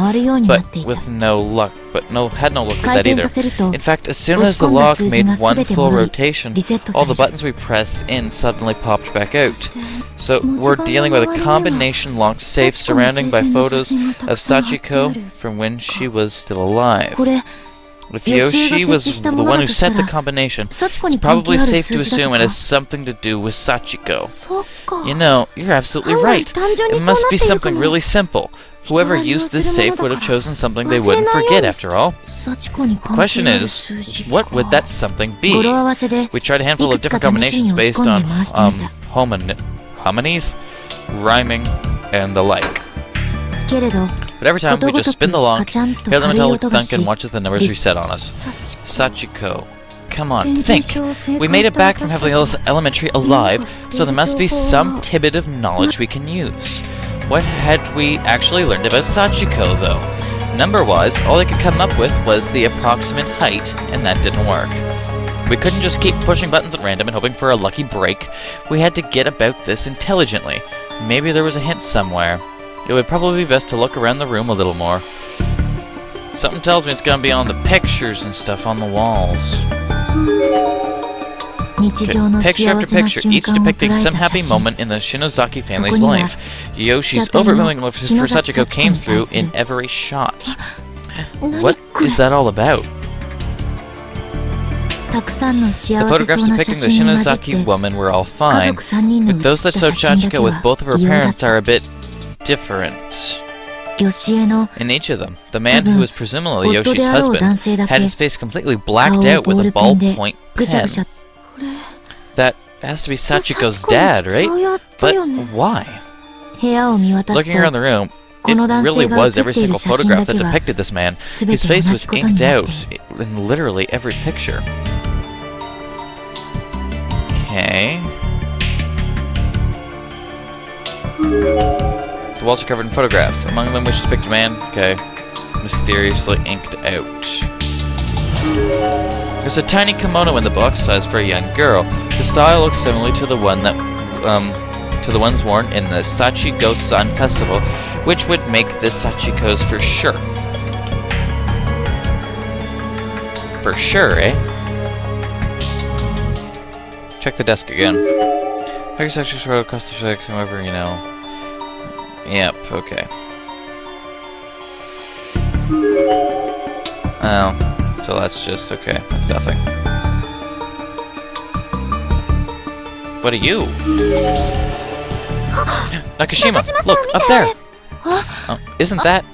but with no luck. Had no luck with that either. In fact, as soon as the lock made one full rotation, all the buttons we pressed in suddenly popped back out. So we're dealing with a combination locked safe surrounded by photos of Sachiko from when she was still alive. If Yoshi was the one who set the combination, it's probably safe to assume it has something to do with Sachiko. You know, you're absolutely right. It must be something really simple. Whoever used this safe would have chosen something they wouldn't forget, after all. The question is, what would that something be? We tried a handful of different combinations based on hominies, ryming, and the like. But every time we just spin the lock, hear the metallic thunk, and watch as the numbers reset on us. Sachiko. Come on, think. We made it back from Heavenly Hills Elementary alive, so there must be some tidbit of knowledge we can use. What had we actually learned about Sachiko, though? Number-wise, all I could come up with was the approximate height, and that didn't work. We couldn't just keep pushing buttons at random and hoping for a lucky break. We had to get about this intelligently. Maybe there was a hint somewhere. It would probably be best to look around the room a little more. Something tells me it's gonna be on the pictures and stuff on the walls. Picture after picture, each depicting some happy moment in the Shinozaki family's life. Yoshi's overwhelming love for Sachiko came through in every shot. What is that all about? The photographs depicting the Shinozaki woman were all fine, but those that showed Sachiko with both of her parents are a bit different. In each of them, the man who was presumably Yoshi's husband had his face completely blacked out with a ballpoint pen. That has to be Sachiko's dad, right? But why? Looking around the room, it really was every single photograph that depicted this man. His face was inked out in literally every picture. Okay. The walls are covered in photographs. Among them, which depict a man, okay, mysteriously inked out. There's a tiny kimono in the box, sized for a young girl. The style looks similar to the one that, to the ones worn in the Sachiko-san festival, which would make this Sachiko's for sure. For sure, eh? Check the desk again. Picture sections rolled across the flag, however, you know. Yep, okay. Oh, so that's just, okay, that's nothing. What are you? Nakashima, look, up there! Oh, isn't that...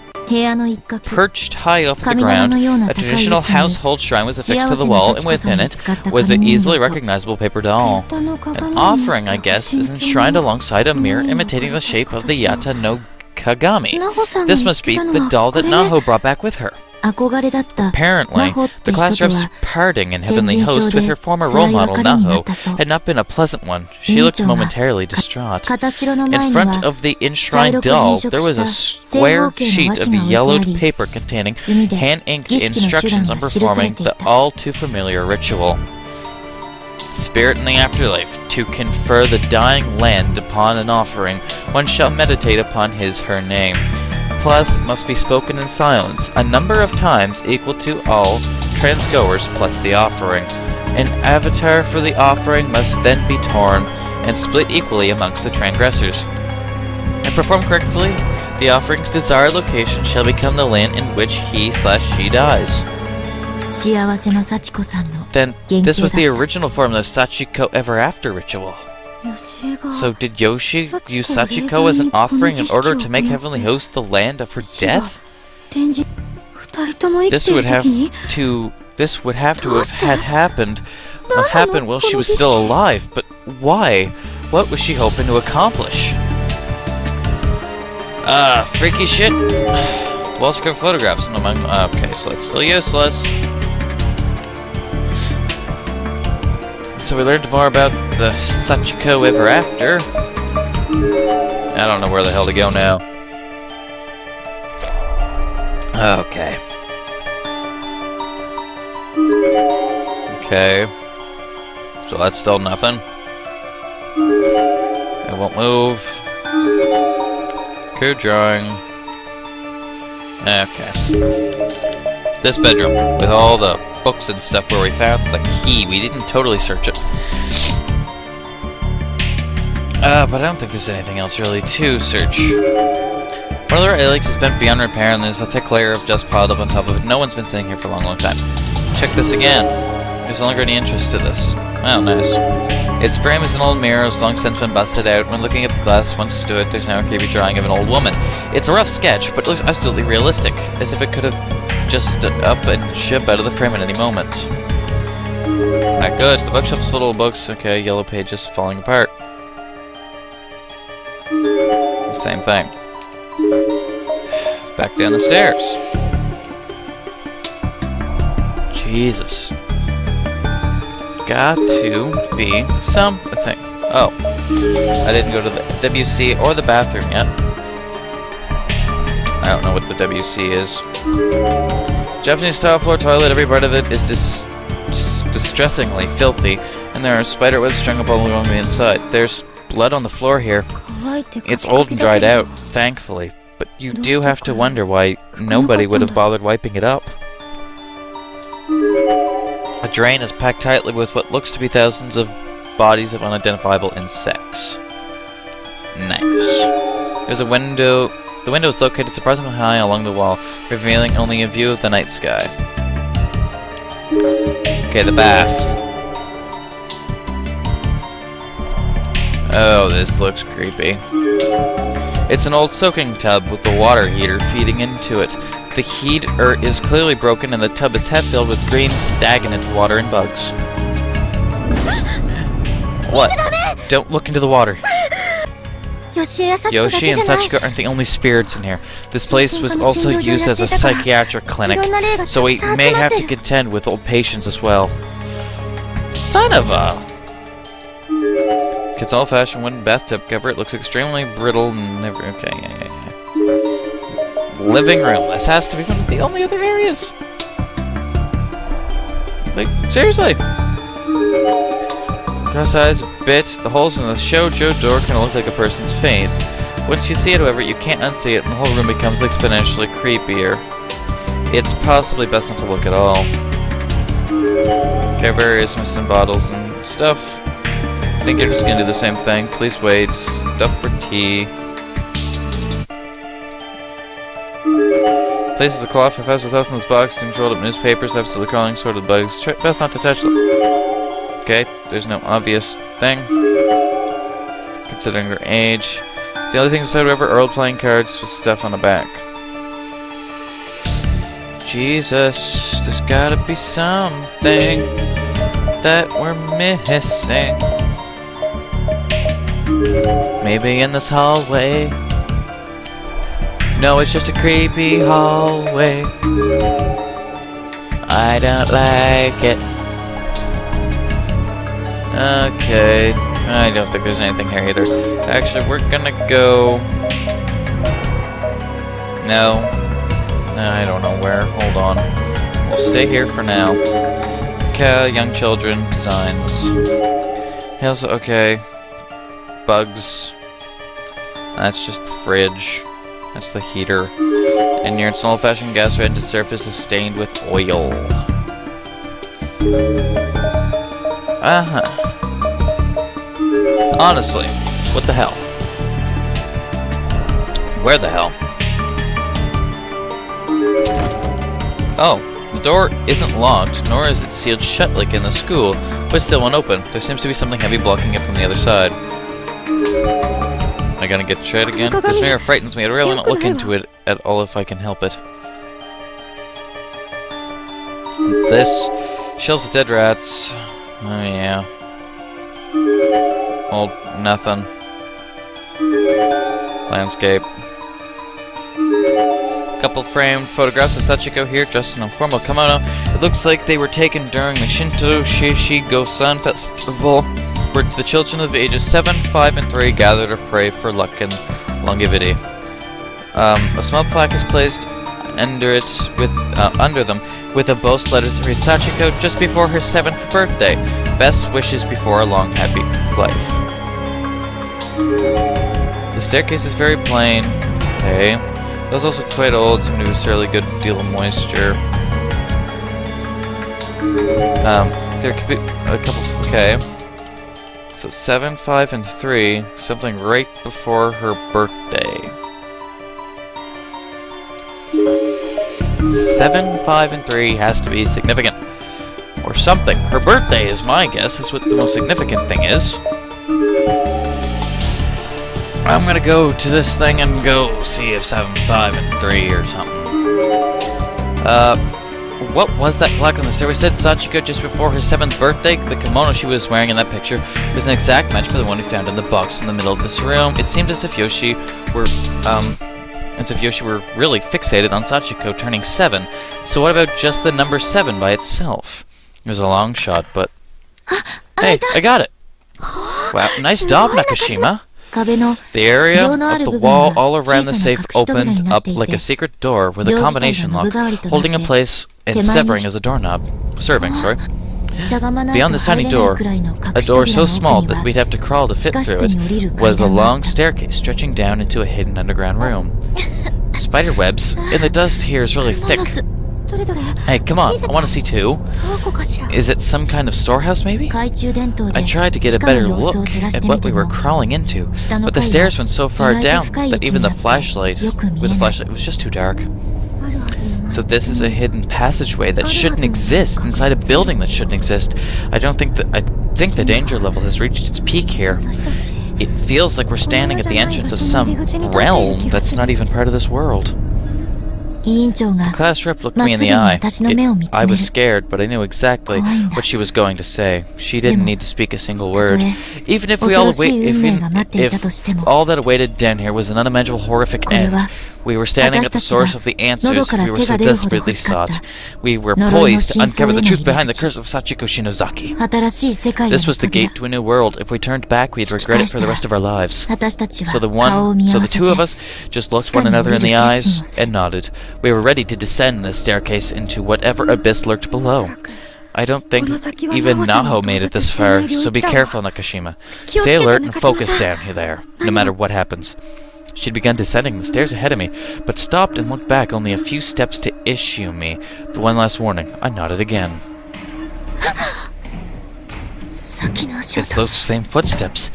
Perched high off the ground, a traditional household shrine was affixed to the wall, and within it was the easily recognizable paper doll. An offering, I guess, is enshrined alongside a mirror imitating the shape of the Yata no Kagami. This must be the doll that Naho brought back with her. Apparently, the class rep's parting in Heavenly Host with her former role model, Naho, had not been a pleasant one. She looked momentarily distraught. In front of the enshrined doll, there was a square sheet of yellowed paper containing hand-inked instructions on performing the all-too-familiar ritual. Spirit in the afterlife, to confer the dying land upon an offering, one shall meditate upon his/her name. Plus must be spoken in silence, a number of times equal to all transgoers plus the offering. An avatar for the offering must then be torn and split equally amongst the transgressors. And performed correctly, the offering's desired location shall become the land in which he/she dies. Then, this was the original form of the Sachiko Ever After ritual. So did Yoshi use Sachiko as an offering in order to make Heavenly Host the land of her death? This would have to have happened while she was still alive, but why? What was she hoping to accomplish? Freaky shit. Wall script photographs. Okay, so that's still useless. So we learned more about the Sachiko Ever After. I don't know where the hell to go now. Okay. Okay. So that's still nothing. I won't move. Code drawing. Okay. This bedroom, with all the books and stuff where we found the key. We didn't totally search it. But I don't think there's anything else really to search. One of the relics has been beyond repair and there's a thick layer of dust piled up on top of it. No one's been sitting here for a long time. Check this again. There's no longer any interest to this. Oh, nice. Its frame is an old mirror, has long since been busted out. When looking at the glass once stood, there's now a creepy drawing of an old woman. It's a rough sketch, but it looks absolutely realistic, as if it could have just stood up and ship out of the frame at any moment. Not good. The bookshelf's full of books. Okay, yellow pages falling apart. Same thing. Back down the stairs. Jesus. Got to be something. Oh. I didn't go to the WC or the bathroom yet. I don't know what the WC is. Japanese style floor toilet, every part of it is distressingly filthy, and there are spider webs strung up all along the inside. There's blood on the floor here. It's old and dried out, thankfully, but you do have to wonder why nobody would have bothered wiping it up. A drain is packed tightly with what looks to be thousands of bodies of unidentifiable insects. Nice. There's a window. The window is located surprisingly high along the wall, revealing only a view of the night sky. Okay, the bath. Oh, this looks creepy. It's an old soaking tub with the water heater feeding into it. The heater is clearly broken and the tub is half filled with green, stagnant water and bugs. What? Don't look into the water. Yoshi and Sachiko aren't the only spirits in here. This place was also used as a psychiatric clinic, so we may have to contend with old patients as well. Son of a... It's old-fashioned wooden bathtub cover. It looks extremely brittle and never... Okay, yeah. Living room. This has to be one of the only other areas. Like, seriously. Cross eyes a bit. The holes in the shoujo door kind of look like a person's face. Once you see it, however, you can't unsee it, and the whole room becomes exponentially creepier. It's possibly best not to look at all. Okay, various missing bottles and stuff. I think you're just gonna do the same thing. Please wait. Stuff for tea. Places the cloth for Professor Thousands box, seems rolled up newspapers, absolutely crawling sorted bugs. Best not to touch them. Okay, there's no obvious thing. Considering their age. The only thing inside were ever old playing cards with stuff on the back. Jesus, there's gotta be something that we're missing. Maybe in this hallway. No, it's just a creepy hallway. I don't like it. Okay, I don't think there's anything here either. Actually, we're gonna go... No. I don't know where. Hold on. We'll stay here for now. Young children designs. Also, okay. Bugs. That's just the fridge. That's the heater. And here it's an old-fashioned gas red. The surface is stained with oil. Honestly, what the hell? Where the hell? Oh, the door isn't locked, nor is it sealed shut like in the school, but it's still unopened. There seems to be something heavy blocking it from the other side. Am I gonna get tried again? This mirror frightens me. I'd really not look into it at all if I can help it. This shelves of dead rats. Oh yeah. Old nothing. Landscape. Couple framed photographs of Sachiko here, dressed in a formal kimono. It looks like they were taken during the Shinto Shishi-Go-San festival, where the children of ages 7, 5, and 3 gather to pray for luck and longevity. A small plaque is placed under it with under them with a boast letters that read Sachiko just before her 7th birthday. Best wishes before a long, happy life. The staircase is very plain. Okay. It was also quite old, seemed to be a fairly good deal of moisture. There could be a couple. Okay. So 7, 5, and 3, something right before her birthday. 7, 5, and 3 has to be significant. Or something. Her birthday is my guess, is what the most significant thing is. I'm gonna go to this thing and go see if 7, 5, and 3 or something. What was that plaque on the stairway? It said Sachiko just before her 7th birthday. The kimono she was wearing in that picture was an exact match for the one we found in the box in the middle of this room. It seemed as if Yoshi were really fixated on Sachiko turning 7. So what about just the number 7 by itself? It was a long shot, but... Hey, I got it! Wow, nice job, Nakashima! The area of the wall all around the safe opened up like a secret door with a combination lock, holding in place and serving as a doorknob. Beyond this tiny door, a door so small that we'd have to crawl to fit through it, was a long staircase stretching down into a hidden underground room. Spider webs, and the dust here is really thick. Hey, come on, I want to see too. Is it some kind of storehouse, maybe? I tried to get a better look at what we were crawling into, but the stairs went so far down that even the flashlight was just too dark. So this is a hidden passageway that shouldn't exist inside a building that shouldn't exist. I think the danger level has reached its peak here. It feels like we're standing at the entrance of some realm that's not even part of this world. The class rep looked me in the eye. I was scared, but I knew exactly what she was going to say. She didn't need to speak a single word. Even if all that awaited down here was an unimaginable horrific end, we were standing at the source of the answers we were so desperately sought. We were poised to uncover the truth behind the curse of Sachiko Shinozaki. This was the gate to a new world. If we turned back, we'd regret it for the rest of our lives. So the two of us just looked one another in the eyes and nodded. We were ready to descend the staircase into whatever abyss lurked below. I don't think even Naho made it this far, so be careful, Nakashima. Stay alert and focus down there, no matter what happens. She'd begun descending the stairs ahead of me, but stopped and looked back only a few steps to issue me the one last warning. I nodded again. It's those same footsteps.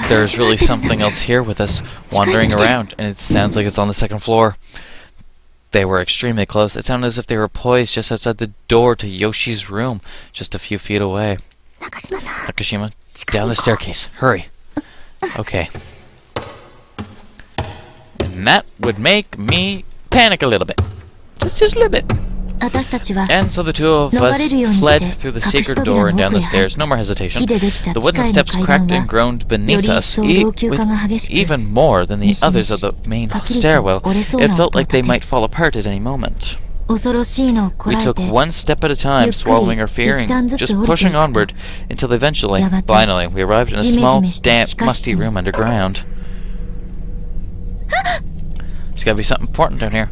There's really something else here with us, wandering around, and it sounds like it's on the 2nd floor. They were extremely close. It sounded as if they were poised just outside the door to Yoshi's room, just a few feet away. Nakashima, down the staircase. Hurry. Okay. And that would make me panic a little bit. Just a little bit. And so the two of us fled through the secret door and down the stairs. No more hesitation. The wooden steps cracked and groaned beneath us, with even more than the others of the main stairwell. It felt like they might fall apart at any moment. We took one step at a time, swallowing our fear and just pushing onward until eventually, finally, we arrived in a small, damp, musty room underground. There's gotta be something important down here.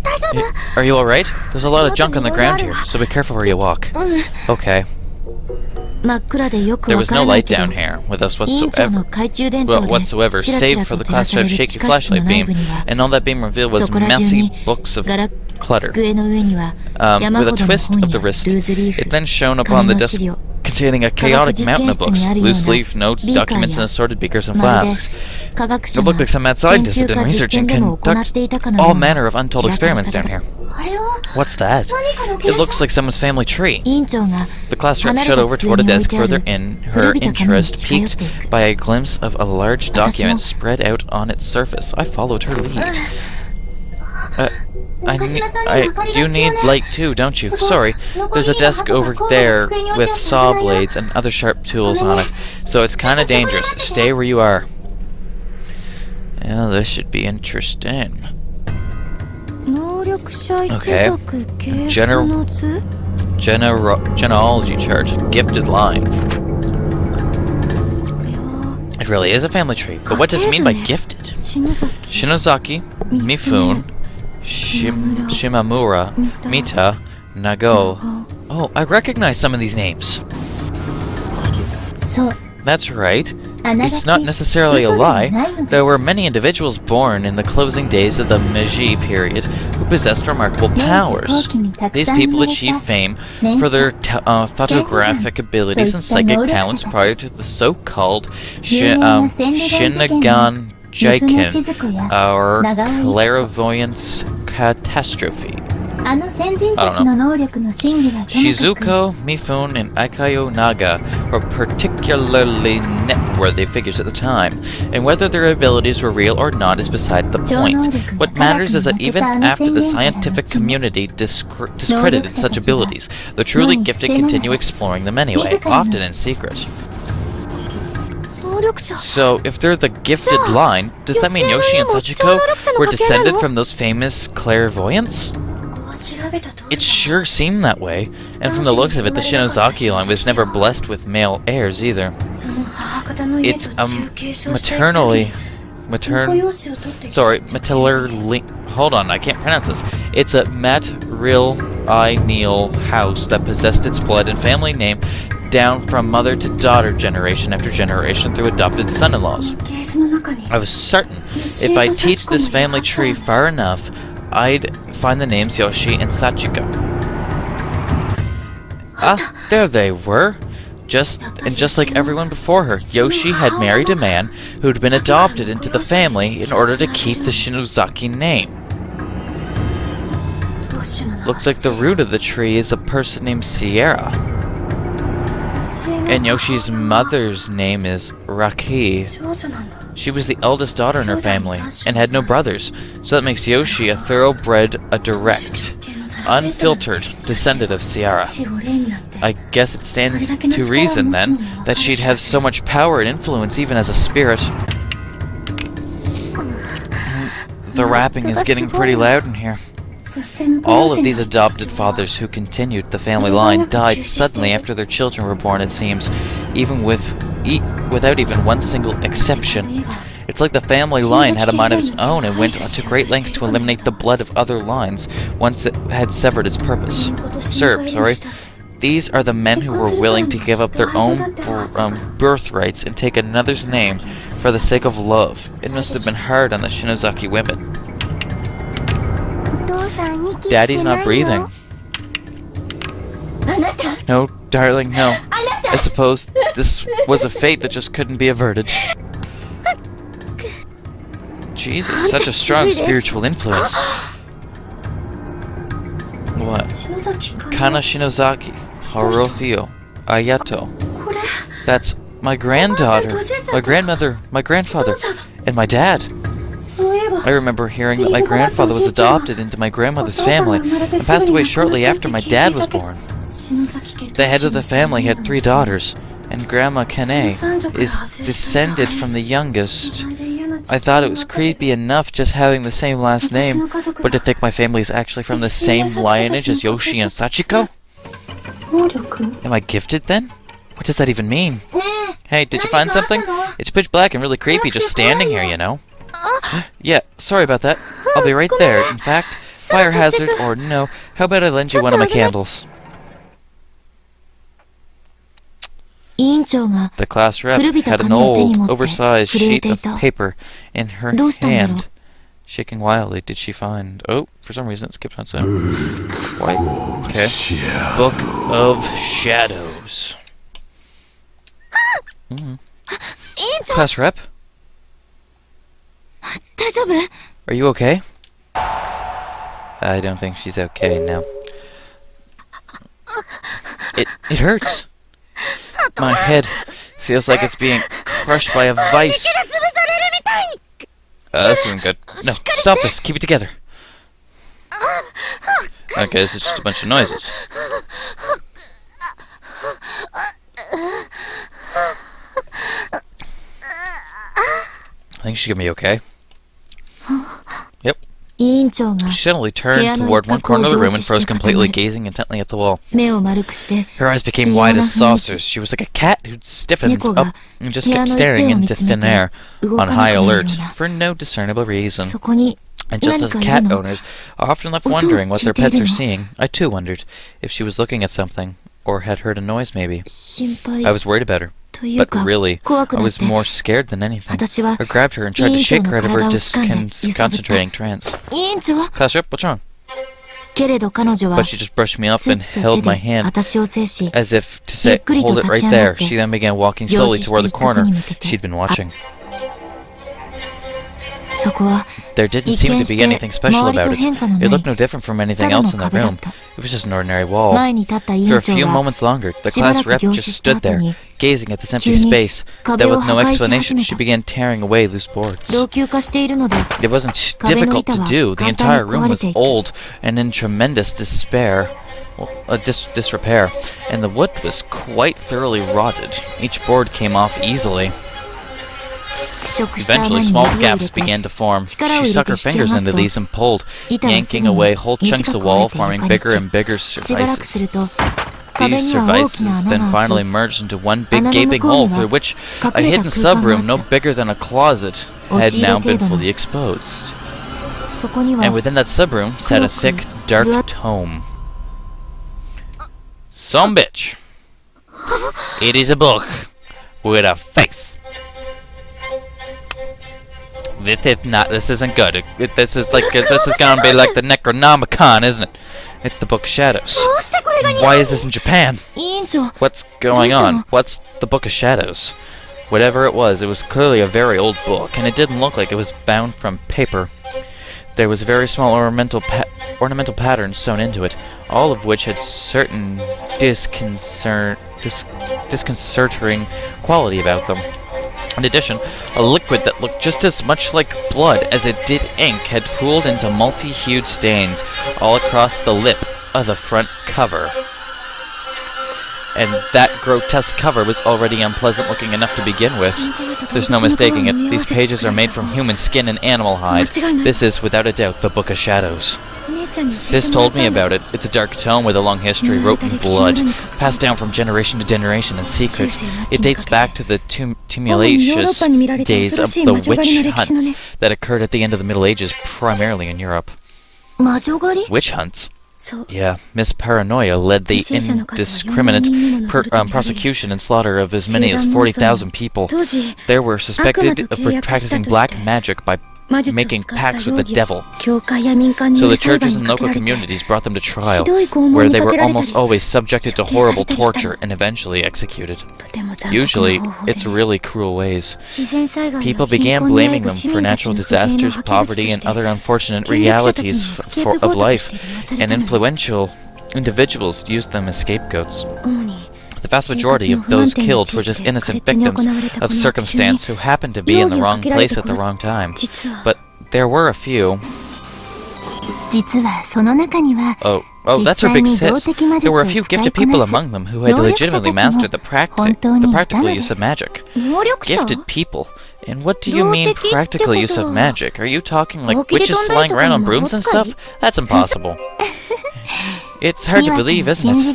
Are you alright? There's a lot of junk on the ground here, so be careful where you walk. Okay. There was no light down here with us whatsoever, save for the Class 5 shaky flashlight beam, and all that beam revealed was messy books of clutter. With a twist of the wrist, it then shone upon the desk containing a chaotic mountain of books, loose-leaf notes, documents, and assorted beakers and flasks. It looked like some mad scientist had done research and conduct all manner of untold experiments down here. What's that? It looks like someone's family tree. The class rep shut over toward a desk further in, her interest piqued by a glimpse of a large document spread out on its surface. I followed her lead. You need light too, don't you? Sorry, there's a desk over there with saw blades and other sharp tools on it, so it's kinda dangerous. Stay where you are. Yeah, this should be interesting. Okay. Genealogy chart. Gifted line. It really is a family tree, but what does it mean by gifted? Shinozaki, Mifune, Shimamura, Mita, Nago. Oh, I recognize some of these names. That's right. It's not necessarily a lie. There were many individuals born in the closing days of the Meiji period who possessed remarkable powers. These people achieved fame for their photographic abilities and psychic talents prior to the so-called Shinnegan Jiken, or clairvoyance catastrophe. I don't know. Shizuko, Mifune, and Aikayo Naga were particularly net-worthy figures at the time, and whether their abilities were real or not is beside the point. What matters is that even after the scientific community discredited such abilities, the truly gifted continue exploring them anyway, often in secret. So, if they're the gifted line, does that mean Yoshi and Sachiko were descended from those famous clairvoyants? It sure seemed that way, and from the looks of it, the Shinozaki line was never blessed with male heirs either. It's hold on, I can't pronounce this. It's a matrilineal house that possessed its blood and family name down from mother to daughter, generation after generation, through adopted son-in-laws. I was certain if I teach this family tree far enough, I'd find the names Yoshi and Sachiko. Ah, there they were. Just like everyone before her, Yoshi had married a man who'd been adopted into the family in order to keep the Shinozaki name. Looks like the root of the tree is a person named Sierra. And Yoshi's mother's name is Raki. She was the eldest daughter in her family, and had no brothers, so that makes Yoshi a thoroughbred, a direct, unfiltered descendant of Sierra. I guess it stands to reason, then, that she'd have so much power and influence even as a spirit. The rapping is getting pretty loud in here. All of these adopted fathers who continued the family line died suddenly after their children were born, it seems, even without even one single exception. It's like the family line had a mind of its own and went to great lengths to eliminate the blood of other lines once it had served its purpose. These are the men who were willing to give up their own birthrights and take another's name for the sake of love. It must have been hard on the Shinozaki women. Daddy's not breathing. No, darling, no. I suppose this was a fate that just couldn't be averted. Jesus, such a strong spiritual influence. What? Kana Shinozaki, Haruthio, Ayato. That's my granddaughter, my grandmother, my grandfather, and my dad. I remember hearing that my grandfather was adopted into my grandmother's family and passed away shortly after my dad was born. The head of the family had 3 daughters, and Grandma Kane is descended from the youngest. I thought it was creepy enough just having the same last name, but to think my family is actually from the same lineage as Yoshi and Sachiko? Am I gifted then? What does that even mean? Hey, did you find something? It's pitch black and really creepy just standing here, you know? Yeah, sorry about that. I'll be right there. In fact, fire hazard or no, how about I lend you one of my candles? The class rep had an old, oversized sheet of paper in her hand. Shaking wildly, did she find... Oh, for some reason it skipped on some... White. Okay. Book of Shadows. Class rep? Are you okay? I don't think she's okay now. It hurts. My head feels like it's being crushed by a vice. This isn't good. No, stop this. Keep it together. Okay, this is just a bunch of noises. I think she's gonna be okay. Yep. She suddenly turned toward one corner of the room and froze completely, gazing intently at the wall. Her eyes became wide as saucers. She was like a cat who'd stiffened up and just kept staring into thin air, on high alert, for no discernible reason. And just as cat owners are often left wondering what their pets are seeing, I too wondered if she was looking at something, or had heard a noise maybe. I was worried about her. But really, I was more scared than anything. I grabbed her and tried to shake her out of her disconcentrating trance. Class rep, what's wrong? But she just brushed me up and held my hand, as if to say, hold it right there. She then began walking slowly toward the corner she'd been watching. There didn't seem to be anything special about it. It looked no different from anything else in the room. It was just an ordinary wall. For a few moments longer, the class rep just stood there, gazing at this empty space. Then with no explanation, she began tearing away loose boards. It wasn't difficult to do. The entire room was old and in tremendous disrepair, and the wood was quite thoroughly rotted. Each board came off easily. Eventually, small gaps began to form. She stuck her fingers into these and pulled, yanking away whole chunks of wall, forming bigger and bigger survices. These survices then finally merged into one big gaping hole through which a hidden sub-room no bigger than a closet had now been fully exposed. And within that sub-room sat a thick, dark tome. Some bitch. It is a book with a face. This isn't good. This is gonna be like the Necronomicon, isn't it? It's the Book of Shadows. Why is this in Japan? What's going on? What's the Book of Shadows? Whatever it was clearly a very old book, and it didn't look like it was bound from paper. There was very small ornamental patterns sewn into it, all of which had certain disconcerting quality about them. In addition, a liquid that looked just as much like blood as it did ink had pooled into multi-hued stains all across the lip of the front cover. And that grotesque cover was already unpleasant looking enough to begin with. There's no mistaking it. These pages are made from human skin and animal hide. This is, without a doubt, the Book of Shadows. Sis told me about it. It's a dark tome with a long history, wrote in blood, passed down from generation to generation in secret. It dates back to the tumultuous days of the witch hunts that occurred at the end of the Middle Ages, primarily in Europe. Witch hunts? Yeah, Miss Paranoia led the indiscriminate prosecution and slaughter of as many as 40,000 people. They were suspected of practicing black magic by making pacts with the devil. So the churches and local communities brought them to trial, where they were almost always subjected to horrible torture and eventually executed. Usually, it's really cruel ways. People began blaming them for natural disasters, poverty, and other unfortunate realities of life, and influential individuals used them as scapegoats. The vast majority of those killed were just innocent victims of circumstance who happened to be in the wrong place at the wrong time. But there were a few.
実はその中には
Oh, that's her big sis. There were a few gifted people among them who had legitimately mastered the practical use of magic. Gifted people? And what do you mean practical use of magic? Are you talking like witches flying around on brooms and stuff? That's impossible. It's hard to believe, isn't it?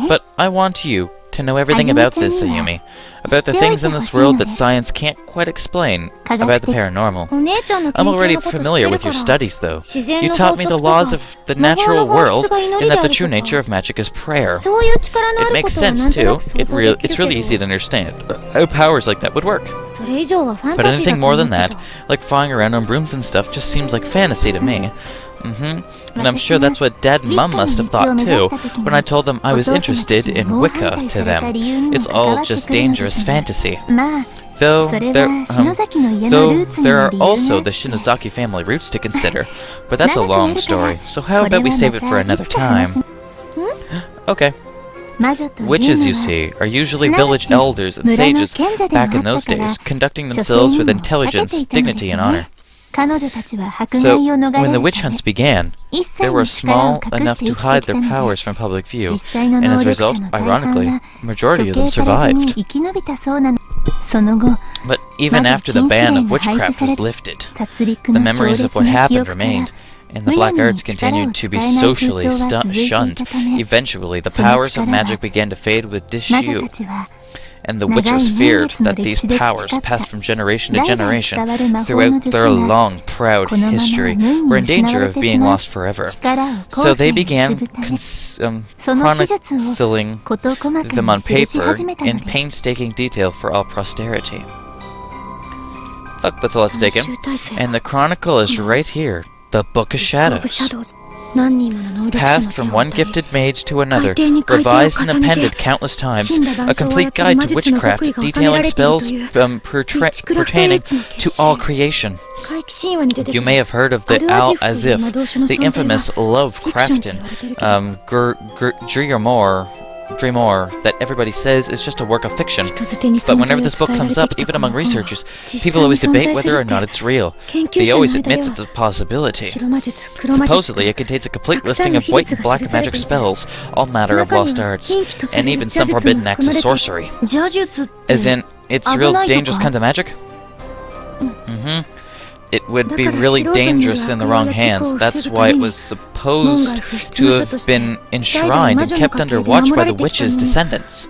But I want you to know everything about this, Ayumi. About the things in this world that science can't quite explain. About the paranormal. I'm already familiar with your studies, though. You taught me the laws of the natural world, and that the true nature of magic is prayer. It makes sense, too. It's really easy to understand how powers like that would work. But anything more than that, like flying around on brooms and stuff, just seems like fantasy to me. And I'm sure that's what Dad and Mum must have thought too, when I told them I was interested in Wicca to them. It's all just dangerous fantasy. Though there are also the Shinozaki family roots to consider, but that's a long story, so how about we save it for another time? Okay. Witches, you see, are usually village elders and sages back in those days, conducting themselves with intelligence, dignity, and honor. So, when the witch hunts began, they were small enough to hide their powers from public view, and as a result, ironically, the majority of them survived. But even after the ban of witchcraft was lifted, the memories of what happened remained, and the black arts continued to be socially shunned. Eventually, the powers of magic began to fade with disuse. And the witches feared that these powers, passed from generation to generation throughout their long, proud history, were in danger of being lost forever. So they began chronicling them on paper in painstaking detail for all posterity. Fuck, that's a lot to take in. And the chronicle is right here, the Book of Shadows. Passed from one gifted mage to another, revised and appended countless times, a complete guide to witchcraft, detailing spells pertaining to all creation. You may have heard of the Al-Azif, the infamous Lovecraftian Dreamore that everybody says is just a work of fiction. But whenever this book comes up, even among researchers, people always debate whether or not it's real. They always admit it's a possibility. Supposedly, it contains a complete listing of white and black magic spells, all matter of lost arts, and even some forbidden acts of sorcery. As in, it's real dangerous kinds of magic? It would be really dangerous in the wrong hands. That's why it was supposed to have been enshrined and kept under watch by the witch's descendants.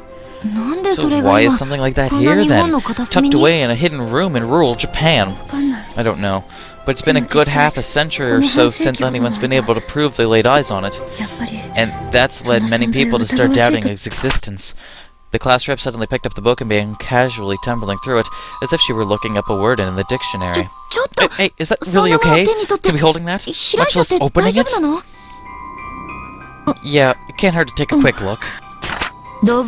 So why is something like that here then, tucked away in a hidden room in rural Japan? I don't know, but it's been a good half a century or so since anyone's been able to prove they laid eyes on it. And that's led many people to start doubting its existence. The class rep suddenly picked up the book and began casually tumbling through it, as if she were looking up a word in the dictionary. Hey, is that really okay? To be holding that? Much less opening it? Yeah, it can't hurt to take a quick look. The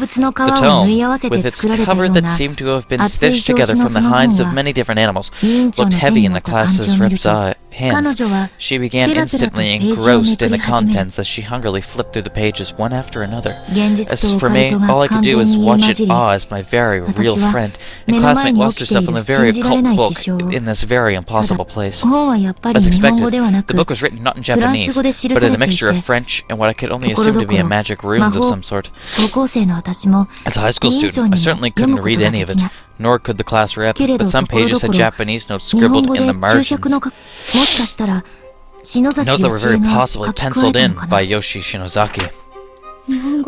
tome, with its cover that seemed to have been stitched together from the hides of many different animals, looked heavy in the class's rep's hands. She began instantly engrossed in the contents as she hungrily flipped through the pages one after another. As for me, all I could do was watch it awe as my very real friend and classmate lost herself in the very occult book in this very impossible place. As expected, the book was written not in Japanese, but in a mixture of French and what I could only assume to be a magic runes of some sort. As a high school student, I certainly couldn't read any of it, nor could the class rep, but some pages had Japanese notes scribbled in the margins. Notes that were very possibly penciled in by Yoshi Shinozaki.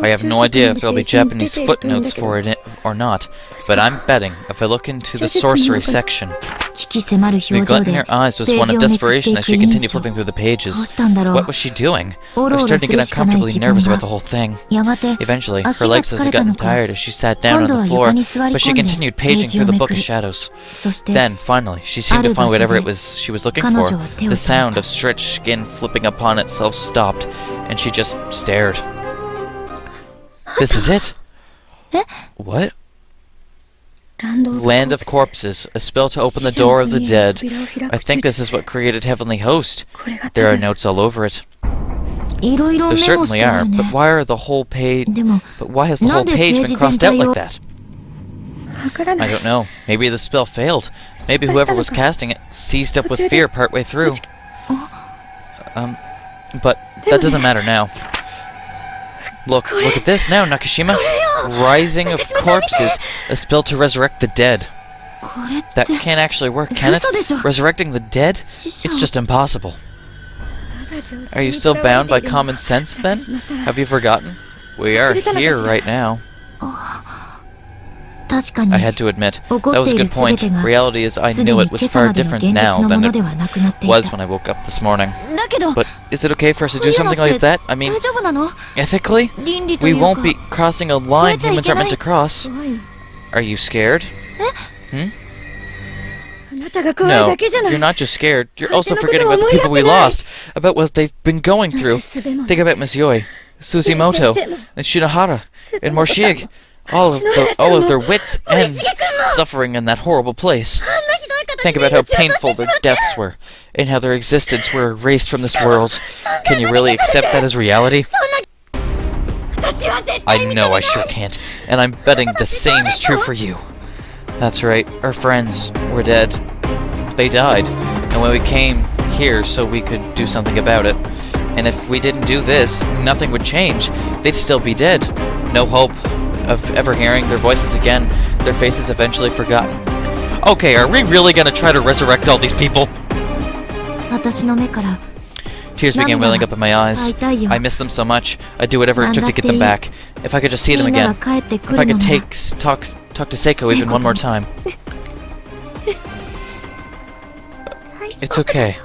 I have no idea if there will be Japanese footnotes for it or not, but I'm betting if I look into the sorcery section. The glint in her eyes was one of desperation as she continued flipping through the pages. What was she doing? I was starting to get uncomfortably nervous about the whole thing. Eventually, her legs had gotten tired as she sat down on the floor, but she continued paging through the Book of Shadows. Then, finally, she seemed to find whatever it was she was looking for. The sound of stretched skin flipping upon itself stopped, and she just stared. This is it? What? Land of Corpses, a spell to open the door of the dead. I think this is what created Heavenly Host. There are notes all over it. There certainly are, but why has the whole page been crossed out like that? I don't know. Maybe the spell failed. Maybe whoever was casting it seized up with fear partway through. But that doesn't matter now. Look at this now, Nakashima. Rising of Corpses, a spell to resurrect the dead. That can't actually work, can it? Resurrecting the dead? It's just impossible. Are you still bound by common sense, then? Have you forgotten? We are here right now. I had to admit, that was a good point. Reality is, I knew it was far different now than it was when I woke up this morning. But is it okay for us to do something like that? I mean, ethically? We won't be crossing a line humans aren't meant to cross. Are you scared? No, you're not just scared. You're also forgetting about the people we lost, about what they've been going through. Think about Miss Yoi, Susimoto, and Shinohara, and Morshieg. All of their wits and suffering in that horrible place. Think about how painful their deaths were, and how their existence were erased from this world. Can you really accept that as reality? I know I sure can't, and I'm betting the same is true for you. That's right, our friends were dead. They died, and when we came here so we could do something about it. And if we didn't do this, nothing would change. They'd still be dead. No hope of ever hearing their voices again, their faces eventually forgotten. Okay, are we really gonna try to resurrect all these people? Tears began welling up in my eyes. I miss them so much. I'd do whatever it took to get them back. If I could just see them again. If I could talk to Seiko even one more time. It's okay.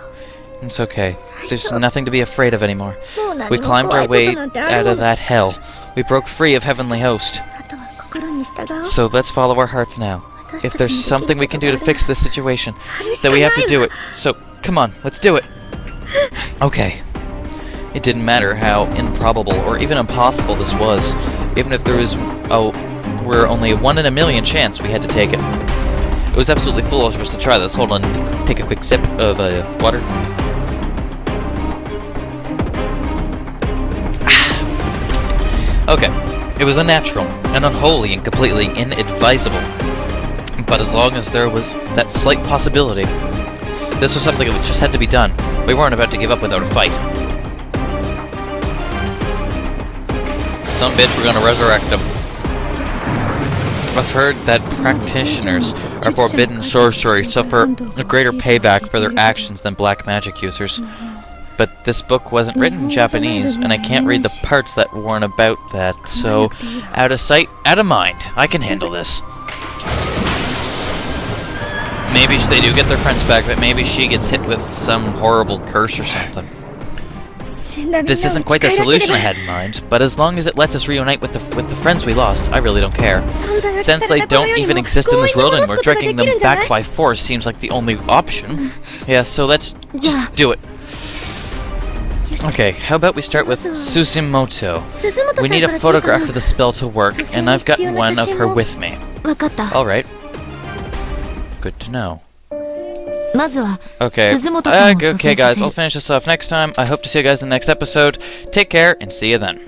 It's okay. There's nothing to be afraid of anymore. We climbed our way out of that hell. We broke free of Heavenly Host. So let's follow our hearts now. If there's something we can do to fix this situation, then we have to do it. So, come on, let's do it. Okay. It didn't matter how improbable or even impossible this was. Even if there was only a 1 in a million chance, we had to take it. It was absolutely foolish of us to try this. Hold on, take a quick sip of water. Okay, it was unnatural and unholy and completely inadvisable. But as long as there was that slight possibility, this was something that just had to be done. We weren't about to give up without a fight. Some bitch, we're gonna resurrect him. I've heard that practitioners of forbidden sorcery suffer a greater payback for their actions than black magic users. But this book wasn't written in Japanese, and I can't read the parts that weren't about that, so out of sight, out of mind. I can handle this. Maybe they do get their friends back, but maybe she gets hit with some horrible curse or something. This isn't quite the solution I had in mind, but as long as it lets us reunite with the friends we lost, I really don't care. Since they don't even exist in this world anymore, dragging them back by force seems like the only option. Yeah, so let's just do it. Okay, how about we start with Susimoto? We need a photograph for the spell to work, and I've got one of her with me. Alright. Good to know. Okay. Okay, guys, I'll finish this off next time. I hope to see you guys in the next episode. Take care, and see you then.